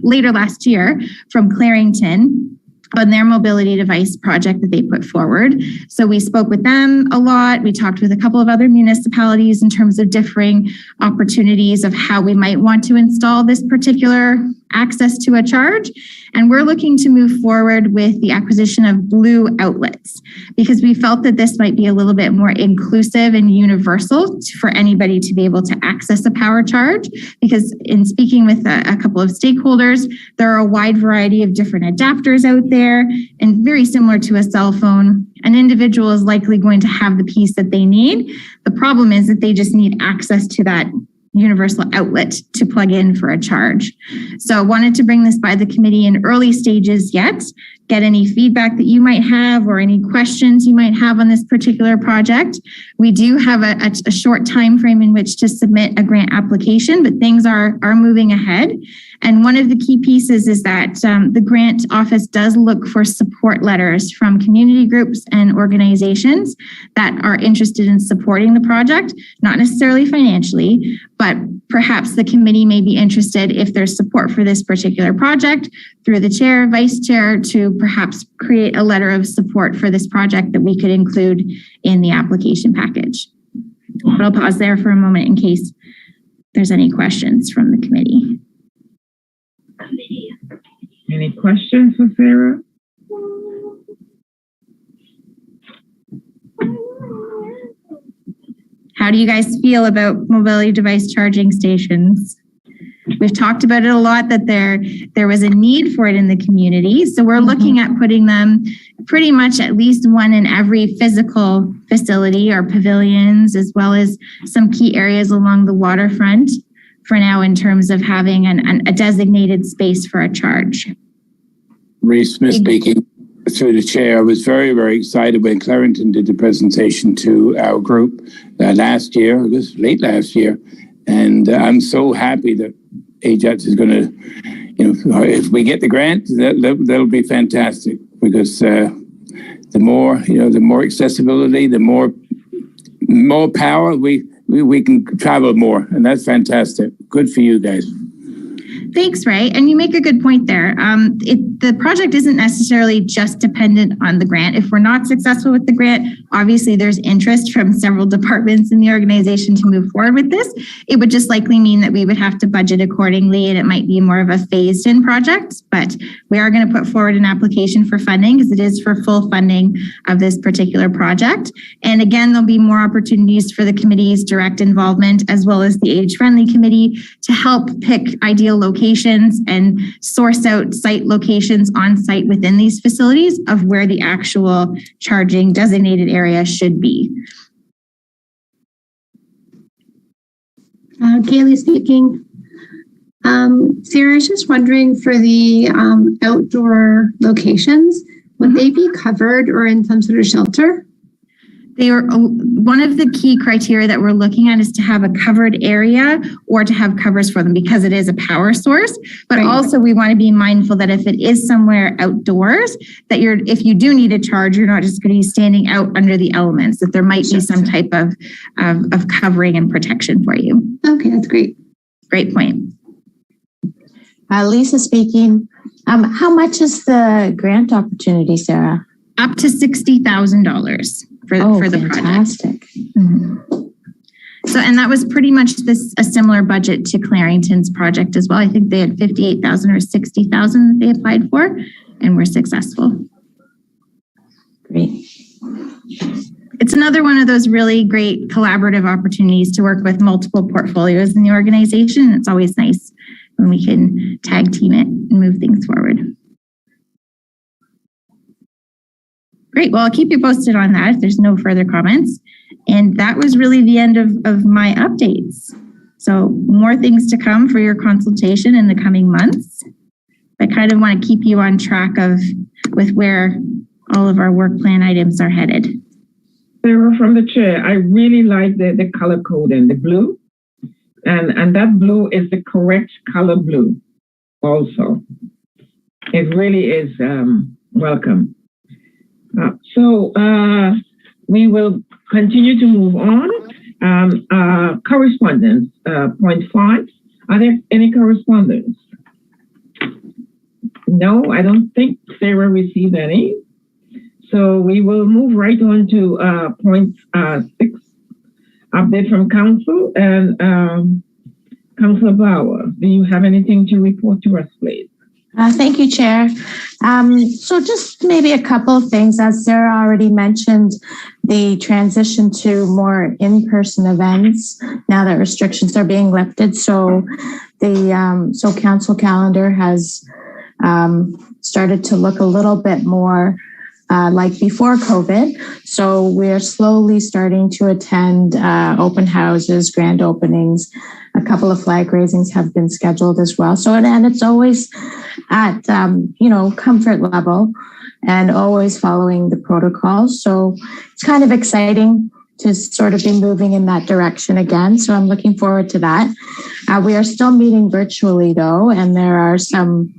later last year from Clarington on their mobility device project that they put forward. So we spoke with them a lot. We talked with a couple of other municipalities in terms of differing opportunities of how we might want to install this particular access to a charge. And we're looking to move forward with the acquisition of blue outlets, because we felt that this might be a little bit more inclusive and universal for anybody to be able to access a power charge. Because in speaking with a couple of stakeholders, there are a wide variety of different adapters out there, and very similar to a cell phone, an individual is likely going to have the piece that they need. The problem is that they just need access to that universal outlet to plug in for a charge. So I wanted to bring this by the committee in early stages yet get any feedback that you might have or any questions you might have on this particular project. We do have a short time frame in which to submit a grant application, but things are moving ahead. And one of the key pieces is that the grant office does look for support letters from community groups and organizations that are interested in supporting the project, not necessarily financially, but perhaps the committee may be interested, if there's support for this particular project, through the chair, vice chair, to perhaps create a letter of support for this project that we could include in the application package. But I'll pause there for a moment in case there's any questions from the committee. Any questions for Sarah? How do you guys feel about mobility device charging stations? We've talked about it a lot, that there was a need for it in the community. So we're looking at putting them pretty much at least one in every physical facility or pavilions, as well as some key areas along the waterfront for now, in terms of having a designated space for a charge. Reece Smith speaking. Through the chair, I was very, very excited when Clarington did the presentation to our group last year, it was late last year. And I'm so happy that Ajax is going to, if we get the grant, that'll be fantastic, because the more accessibility, the more power, we can travel more. And that's fantastic. Good for you guys. Thanks, Ray. And you make a good point there. The project isn't necessarily just dependent on the grant. If we're not successful with the grant, obviously there's interest from several departments in the organization to move forward with this. It would just likely mean that we would have to budget accordingly, and it might be more of a phased in project. But we are going to put forward an application for funding, because it is for full funding of this particular project. And again, there'll be more opportunities for the committee's direct involvement, as well as the AgeFriendly committee, to help pick ideal locations and source out site locations on site within these facilities of where the actual charging designated area should be. Kaylee speaking. Sarah, I was just wondering, for the outdoor locations, would they be covered or in some sort of shelter? They are one of the key criteria that we're looking at, is to have a covered area or to have covers for them, because it is a power source. But also we want to be mindful that if it is somewhere outdoors, that if you do need a charge, you're not just going to be standing out under the elements, that there might be some type of covering and protection for you. Okay, that's great. Great point. Lisa speaking. How much is the grant opportunity, Sarah? Up to $60,000 for the fantastic. project. Mm-hmm. So, and that was pretty much a similar budget to Clarington's project as well. I think they had $58,000 or $60,000 that they applied for, and were successful. Great. It's another one of those really great collaborative opportunities to work with multiple portfolios in the organization. It's always nice when we can tag team it and move things forward. Great. Well, I'll keep you posted on that if there's no further comments. And that was really the end of my updates. So more things to come for your consultation in the coming months. I kind of want to keep you on track with where all of our work plan items are headed. Sarah, from the chair, I really like the color code and the blue. And that blue is the correct color blue also. It really is welcome. So we will continue to move on. Correspondence, point 5. Are there any correspondence? No, I don't think Sarah received any. So we will move right on to point 6. Update from Council. And Councillor Bauer, do you have anything to report to us, please? Thank you, Chair. So just maybe a couple of things. As Sarah already mentioned, the transition to more in-person events now that restrictions are being lifted. So the Council calendar has started to look a little bit more like before COVID. So we're slowly starting to attend open houses, grand openings. A couple of flag raisings have been scheduled as well. So, and it's always at, comfort level and always following the protocols. So it's kind of exciting to sort of be moving in that direction again. So I'm looking forward to that. We are still meeting virtually though, and there are some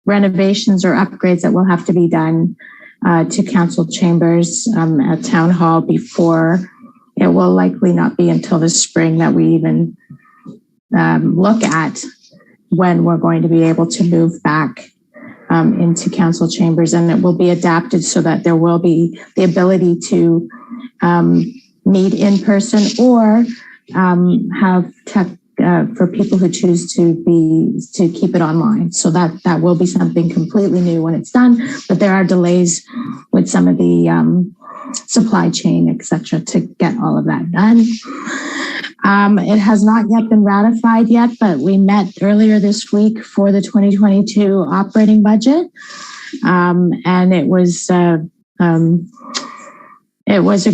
renovations or upgrades that will have to be done to council chambers at town hall before. It will likely not be until the spring that we even look at when we're going to be able to move back into council chambers, and it will be adapted so that there will be the ability to meet in person or have tech for people who choose to keep it online. So that will be something completely new when it's done, but there are delays with some of the supply chain, etc., to get all of that done. It has not yet been ratified yet, but we met earlier this week for the 2022 operating budget, and it was a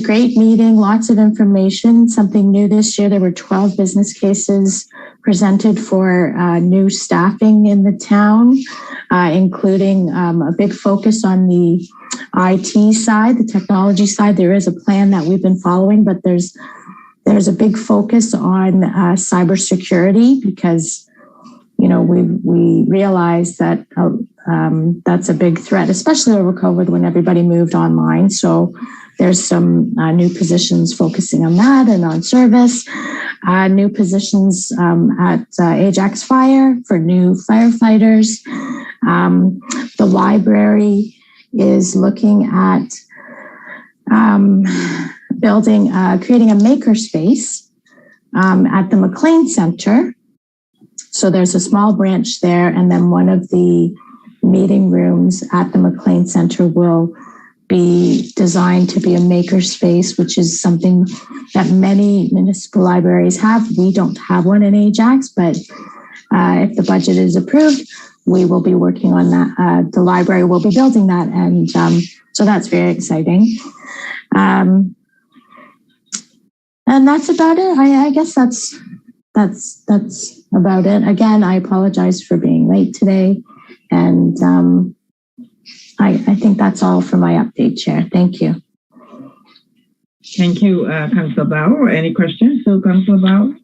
great meeting, lots of information, something new this year. There were 12 business cases presented for new staffing in the town, including a big focus on the IT side, the technology side. There is a plan that we've been following, but there's a big focus on cybersecurity because, we realize that that's a big threat, especially over COVID when everybody moved online. So there's some new positions focusing on that and on service, new positions at Ajax Fire for new firefighters. The library is looking at creating a makerspace at the McLean Center. So there's a small branch there, and then one of the meeting rooms at the McLean Center will be designed to be a makerspace, which is something that many municipal libraries have. We don't have one in Ajax, but if the budget is approved, we will be working on that. The library will be building that, and so that's very exciting. And that's about it. I guess that's about it. Again, I apologize for being late today, and I think that's all for my update, Chair. Thank you. Thank you, Councillor Bauer. Any questions to Councillor Bauer?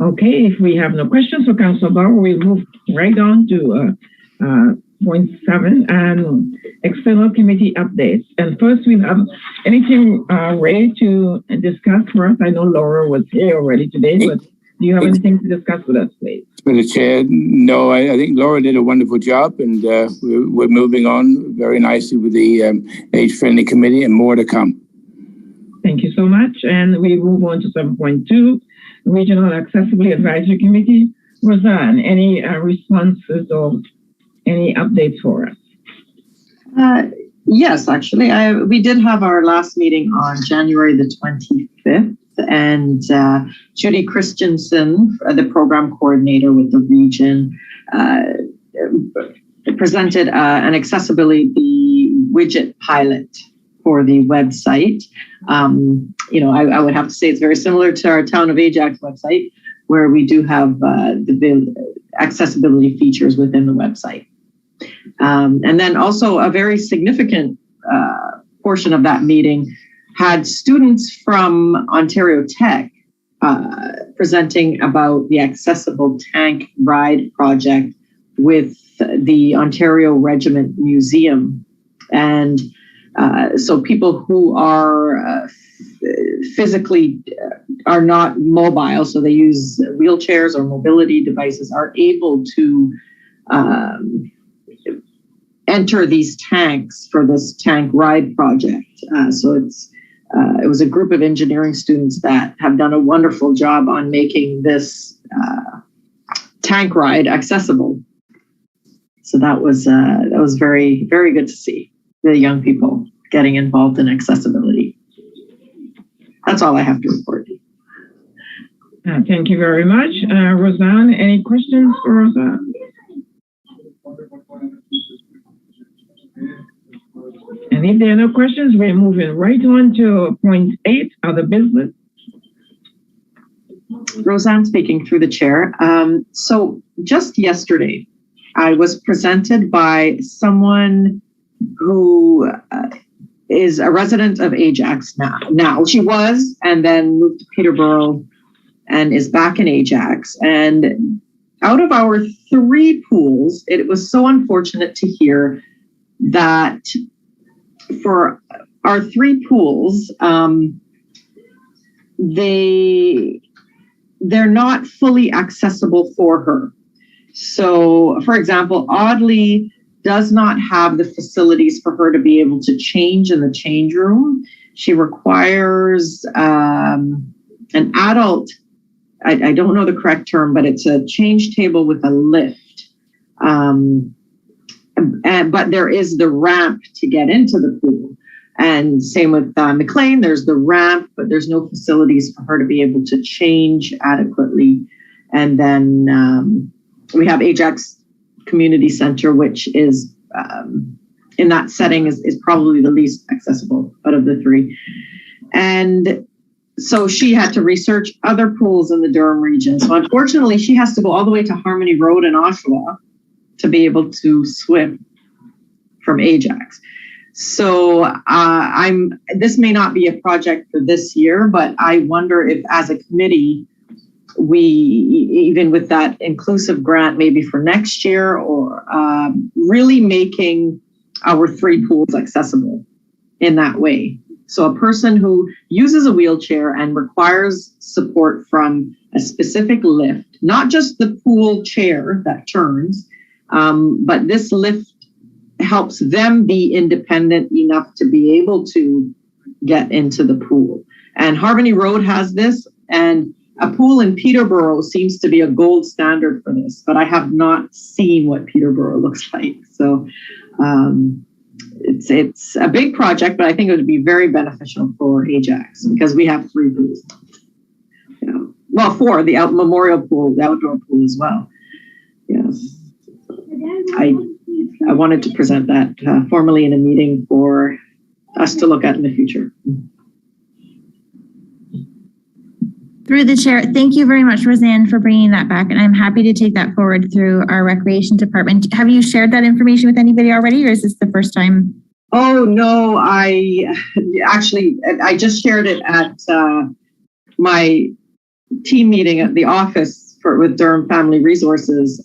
Okay, if we have no questions for Councillor Bauer, we'll move right on to point 7 and external committee updates. And first, we have anything ready to discuss for us? I know Laura was here already today, but do you have anything to discuss with us, please? For the chair, no, I think Laura did a wonderful job, and we're moving on very nicely with the Age-Friendly Committee, and more to come. Thank you so much. And we move on to 7.2, Regional Accessibility Advisory Committee. Rosan, any responses or any updates for us? Yes, actually, we did have our last meeting on January the 25th, and Judy Christensen, the program coordinator with the region, presented an accessibility widget pilot for the website. I would have to say it's very similar to our Town of Ajax website, where we do have the accessibility features within the website. And then also a very significant portion of that meeting had students from Ontario Tech presenting about the Accessible Tank Ride project with the Ontario Regiment Museum. And so people who are physically are not mobile, so they use wheelchairs or mobility devices, are able to enter these tanks for this tank ride project. So it was a group of engineering students that have done a wonderful job on making this tank ride accessible. So that was very, very good to see the young people getting involved in accessibility. That's all I have to report. Thank you very much. Rosan, any questions for Rosan? And if there are no questions, we're moving right on to point 8, other business. Rosan speaking through the chair. So just yesterday, I was presented by someone who is a resident of Ajax now. Now, she was, and then moved to Peterborough and is back in Ajax. And out of our 3 pools, it was so unfortunate to hear that for our 3 pools, they're not fully accessible for her. So, for example, Audley does not have the facilities for her to be able to change in the change room. She requires an adult, I don't know the correct term, but it's a change table with a lift. But there is the ramp to get into the pool. And same with McLean, there's the ramp, but there's no facilities for her to be able to change adequately. And then we have Ajax Community Center, which is in that setting is probably the least accessible out of the 3. And so she had to research other pools in the Durham region. So unfortunately, she has to go all the way to Harmony Road in Oshawa to be able to swim from Ajax. So this may not be a project for this year, but I wonder if as a committee, we, even with that inclusive grant, maybe for next year, or really making our 3 pools accessible in that way. So a person who uses a wheelchair and requires support from a specific lift, not just the pool chair that turns, but this lift helps them be independent enough to be able to get into the pool. And Harmony Road has this, and a pool in Peterborough seems to be a gold standard for this, but I have not seen what Peterborough looks like. So it's a big project, but I think it would be very beneficial for Ajax because we have 3 pools. Well, 4, the memorial pool, the outdoor pool as well. Yes. I wanted to present that formally in a meeting for us to look at in the future. Through the chair, thank you very much, Roseanne, for bringing that back. And I'm happy to take that forward through our recreation department. Have you shared that information with anybody already, or is this the first time? Oh, no, I just shared it at my team meeting at the office with Durham Family Resources,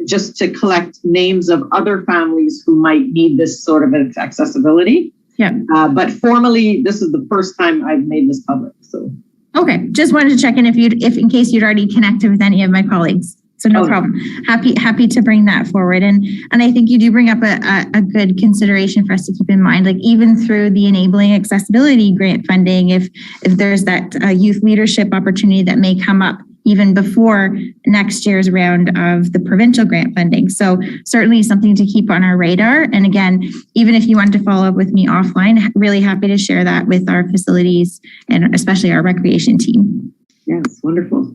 just to collect names of other families who might need this sort of accessibility. Yeah. But formally, this is the first time I've made this public. So. Okay. Just wanted to check in if in case you'd already connected with any of my colleagues. So no problem. Happy to bring that forward. And I think you do bring up a good consideration for us to keep in mind, like even through the enabling accessibility grant funding, if there's that youth leadership opportunity that may come up even before next year's round of the provincial grant funding. So certainly something to keep on our radar. And again, even if you want to follow up with me offline, really happy to share that with our facilities and especially our recreation team. Yes, wonderful.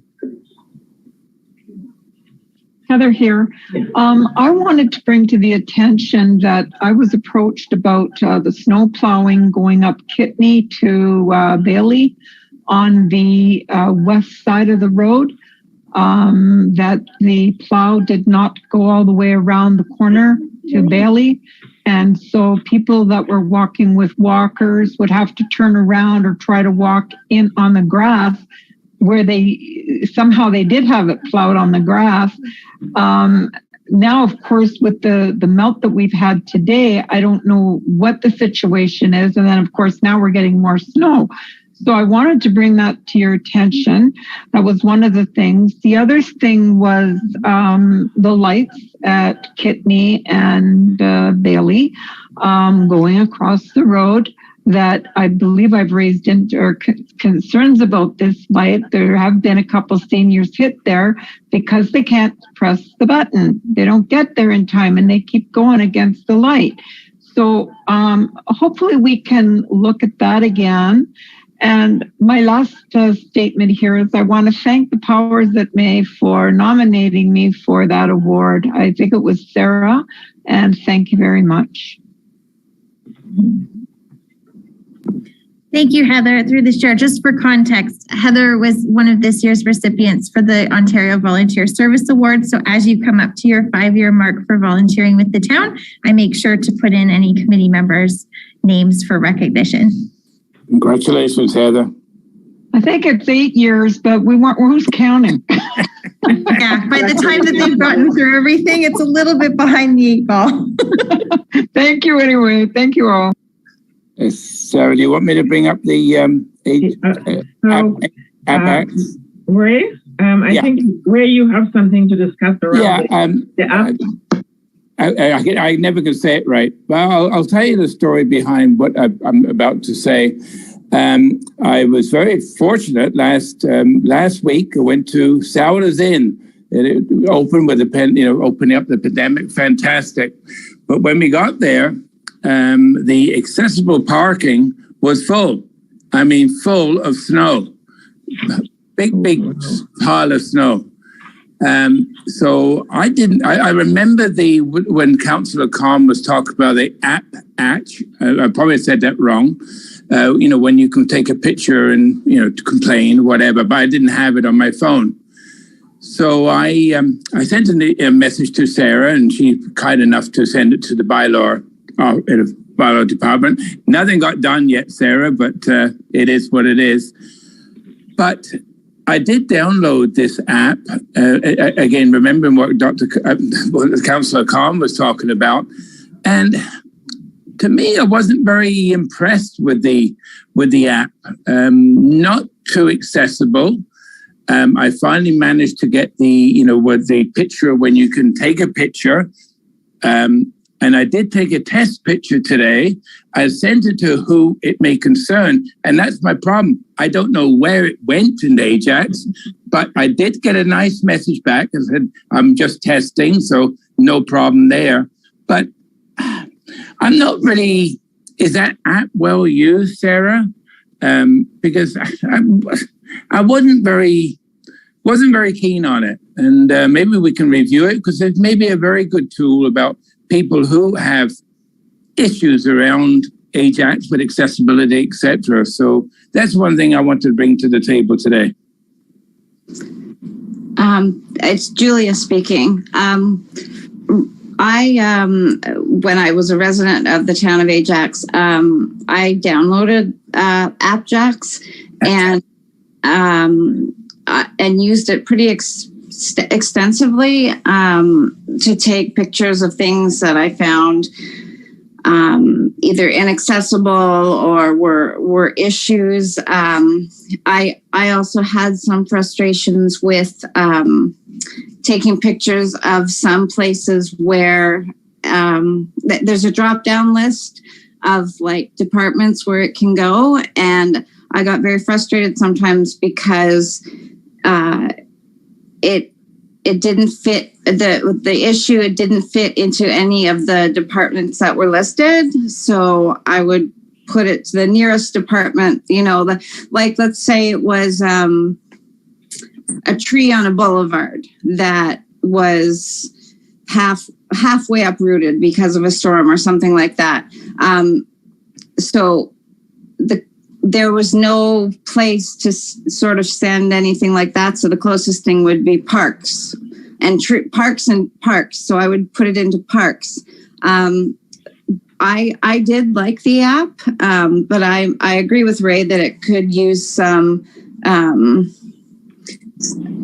Heather here. I wanted to bring to the attention that I was approached about the snow plowing going up Kitney to Bailey on the west side of the road, that the plow did not go all the way around the corner to Bailey. And so people that were walking with walkers would have to turn around or try to walk in on the grass where they did have it plowed on the grass. Now, of course, with the melt that we've had today, I don't know what the situation is. And then, of course, now we're getting more snow. So I wanted to bring that to your attention. That was one of the things. The other thing was the lights at Kitney and Bailey going across the road that I believe I've raised concerns about this light. There have been a couple seniors hit there because they can't press the button. They don't get there in time and they keep going against the light. So hopefully we can look at that again. And my last statement here is I want to thank the powers that may for nominating me for that award. I think it was Sarah, and thank you very much. Thank you, Heather. Through the chair, just for context, Heather was one of this year's recipients for the Ontario Volunteer Service Award. So as you come up to your 5-year mark for volunteering with the town, I make sure to put in any committee members' names for recognition. Congratulations, Heather. I think it's 8 years, but who's counting? Yeah, by the time that they've gotten through everything, it's a little bit behind the 8 ball. Thank you anyway. Thank you all. Sarah, do you want me to bring up the Ray? I think Ray, you have something to discuss around the app. I never can say it right, but I'll tell you the story behind what I'm about to say. I was very fortunate last week. I went to Saula's Inn. It opened with opening up the pandemic, fantastic. But when we got there, the accessible parking was full. I mean, full of snow, big pile of snow. So I remember when Councillor Khan was talking about the app atch, I probably said that wrong. When you can take a picture and, to complain, whatever, but I didn't have it on my phone. So I sent a message to Sarah, and she kind enough to send it to the bylaw department. Nothing got done yet, Sarah, but it is what it is. But I did download this app, again, remembering what Councillor Khan was talking about. And to me, I wasn't very impressed with the app. Not too accessible. I finally managed to get with the picture when you can take a picture. And I did take a test picture today. I sent it to who it may concern. And that's my problem. I don't know where it went in Ajax, but I did get a nice message back that said, I'm just testing, so no problem there. But I'm not really, is that app well used, Sarah? Because I wasn't very keen on it. And maybe we can review it, because it may be a very good tool about people who have issues around Ajax with accessibility, etc. So that's one thing I want to bring to the table today. It's Julia speaking. When I was a resident of the town of Ajax, I downloaded AppJax and used it pretty extensively to take pictures of things that I found either inaccessible or were issues. I also had some frustrations with taking pictures of some places where there's a drop-down list of like departments where it can go, and I got very frustrated sometimes because it didn't fit the issue. It didn't fit into any of the departments that were listed. So I would put it to the nearest department, let's say it was a tree on a boulevard that was halfway uprooted because of a storm or something like that. So there was no place to sort of send anything like that. So the closest thing would be parks and parks. So I would put it into parks. I did like the app, but I agree with Ray that it could use some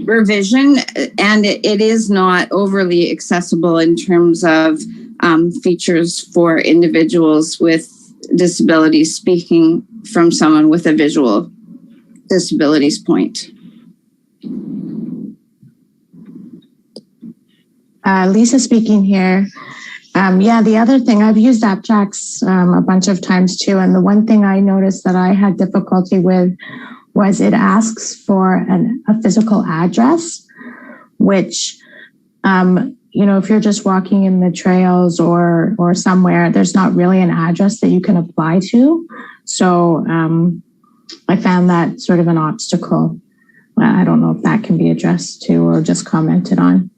revision, and it is not overly accessible in terms of features for individuals with disabilities, speaking from someone with a visual disabilities point. Lisa speaking here. The other thing, I've used AppJax a bunch of times too, and the one thing I noticed that I had difficulty with was it asks for a physical address, which, if you're just walking in the trails or somewhere, there's not really an address that you can apply to. So I found that sort of an obstacle. I don't know if that can be addressed too or just commented on.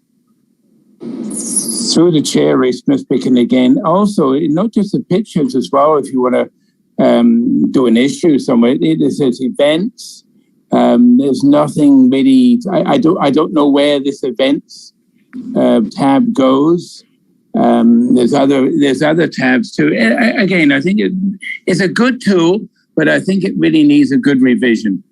Through the chair, Ray Smith speaking again. Also, not just the pictures as well, if you want to do an issue somewhere. There's events. There's nothing really. I don't know where this events tab goes. There's other tabs too. Again, I think it's a good tool, but I think it really needs a good revision.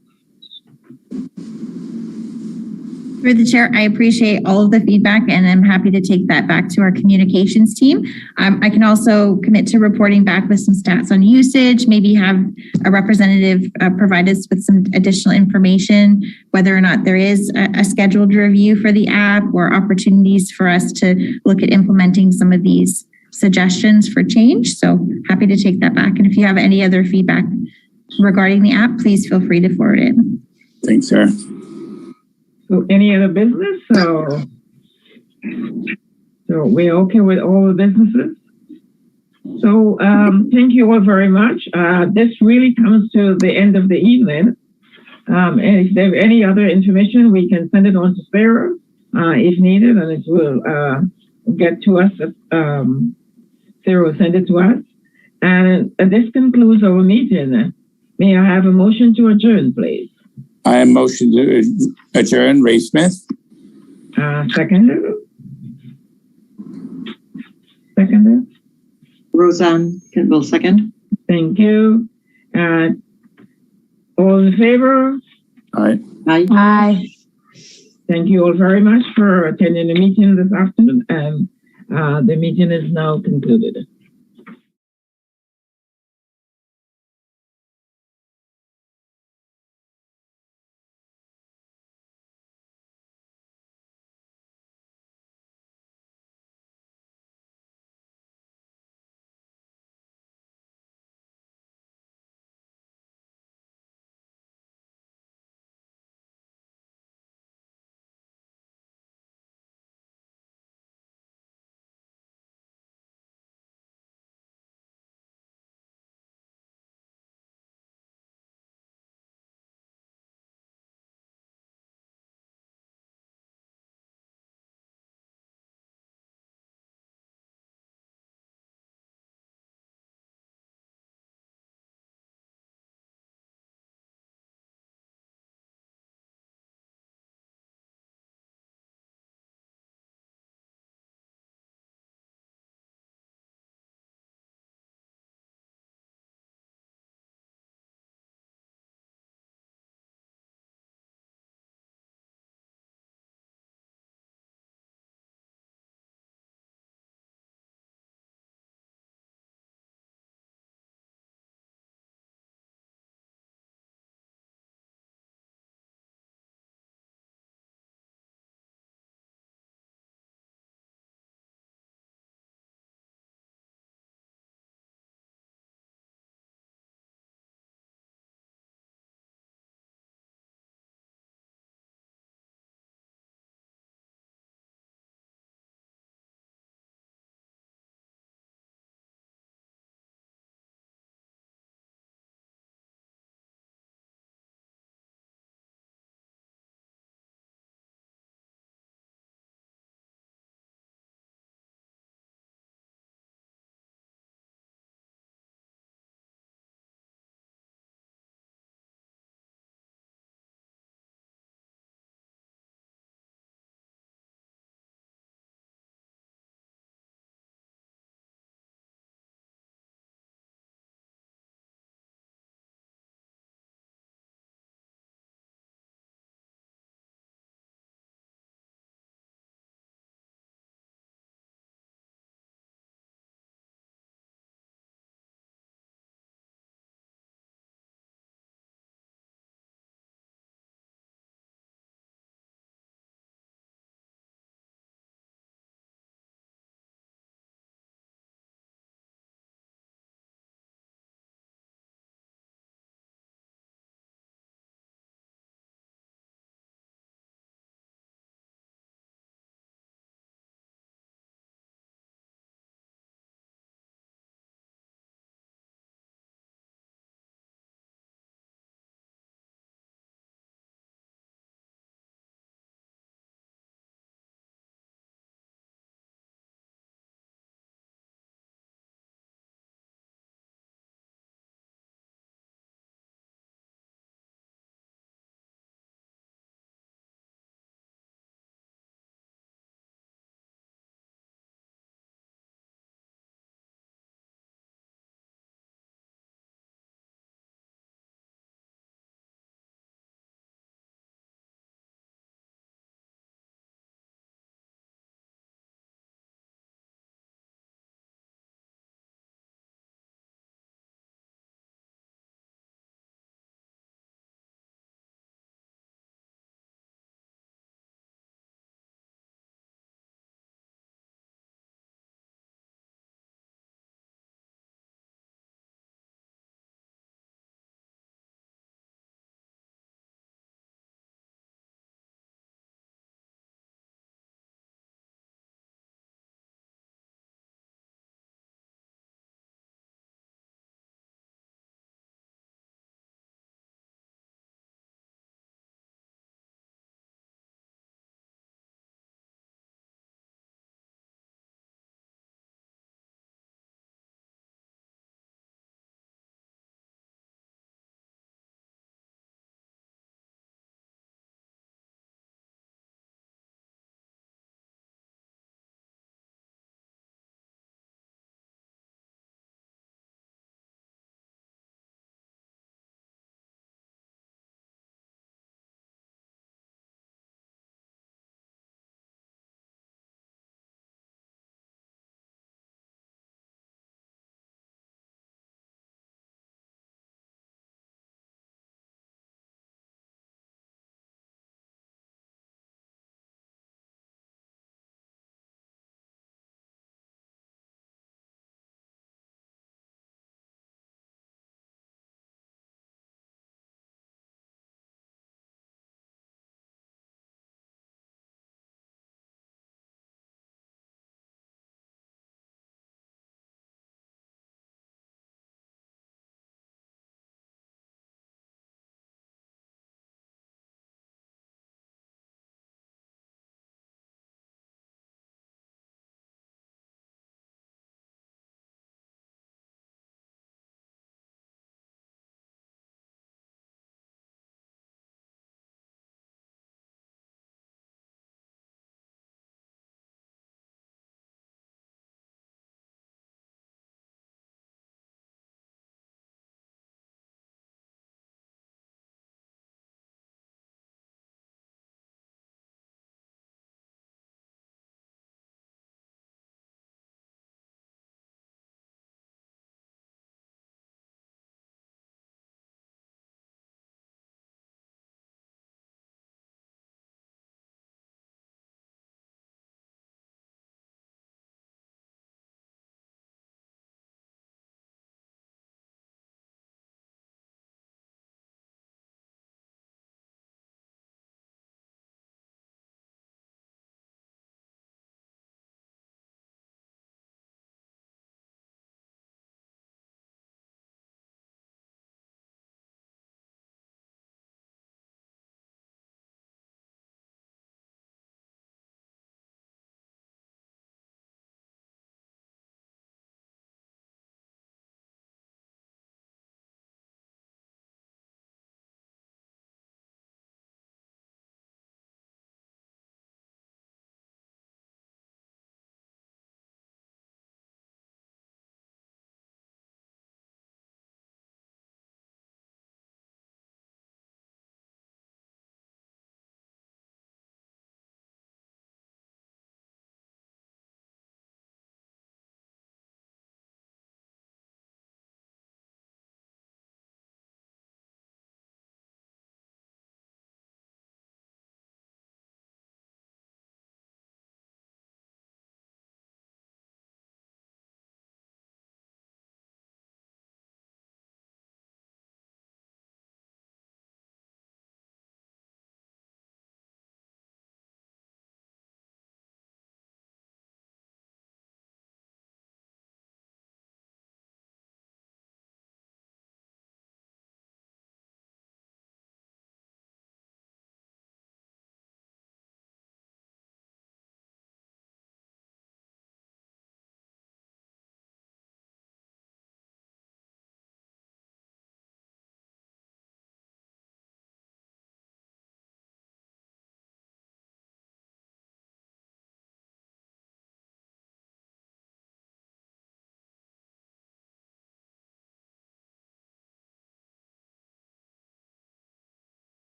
Through the chair, I appreciate all of the feedback and I'm happy to take that back to our communications team. I can also commit to reporting back with some stats on usage, maybe have a representative provide us with some additional information, whether or not there is a scheduled review for the app or opportunities for us to look at implementing some of these suggestions for change. So happy to take that back. And if you have any other feedback regarding the app, please feel free to forward it. Thanks, Sarah. So any other business? So we're okay with all the businesses? So thank you all very much. This really comes to the end of the evening. And if there's any other information, we can send it on to Sarah if needed, and it will get to us. Sarah will send it to us. And this concludes our meeting. May I have a motion to adjourn, please? I am motion to adjourn. Ray Smith. Seconder. Rosan will second. Thank you. All in favor? Aye. Aye. Aye. Thank you all very much for attending the meeting this afternoon. And the meeting is now concluded.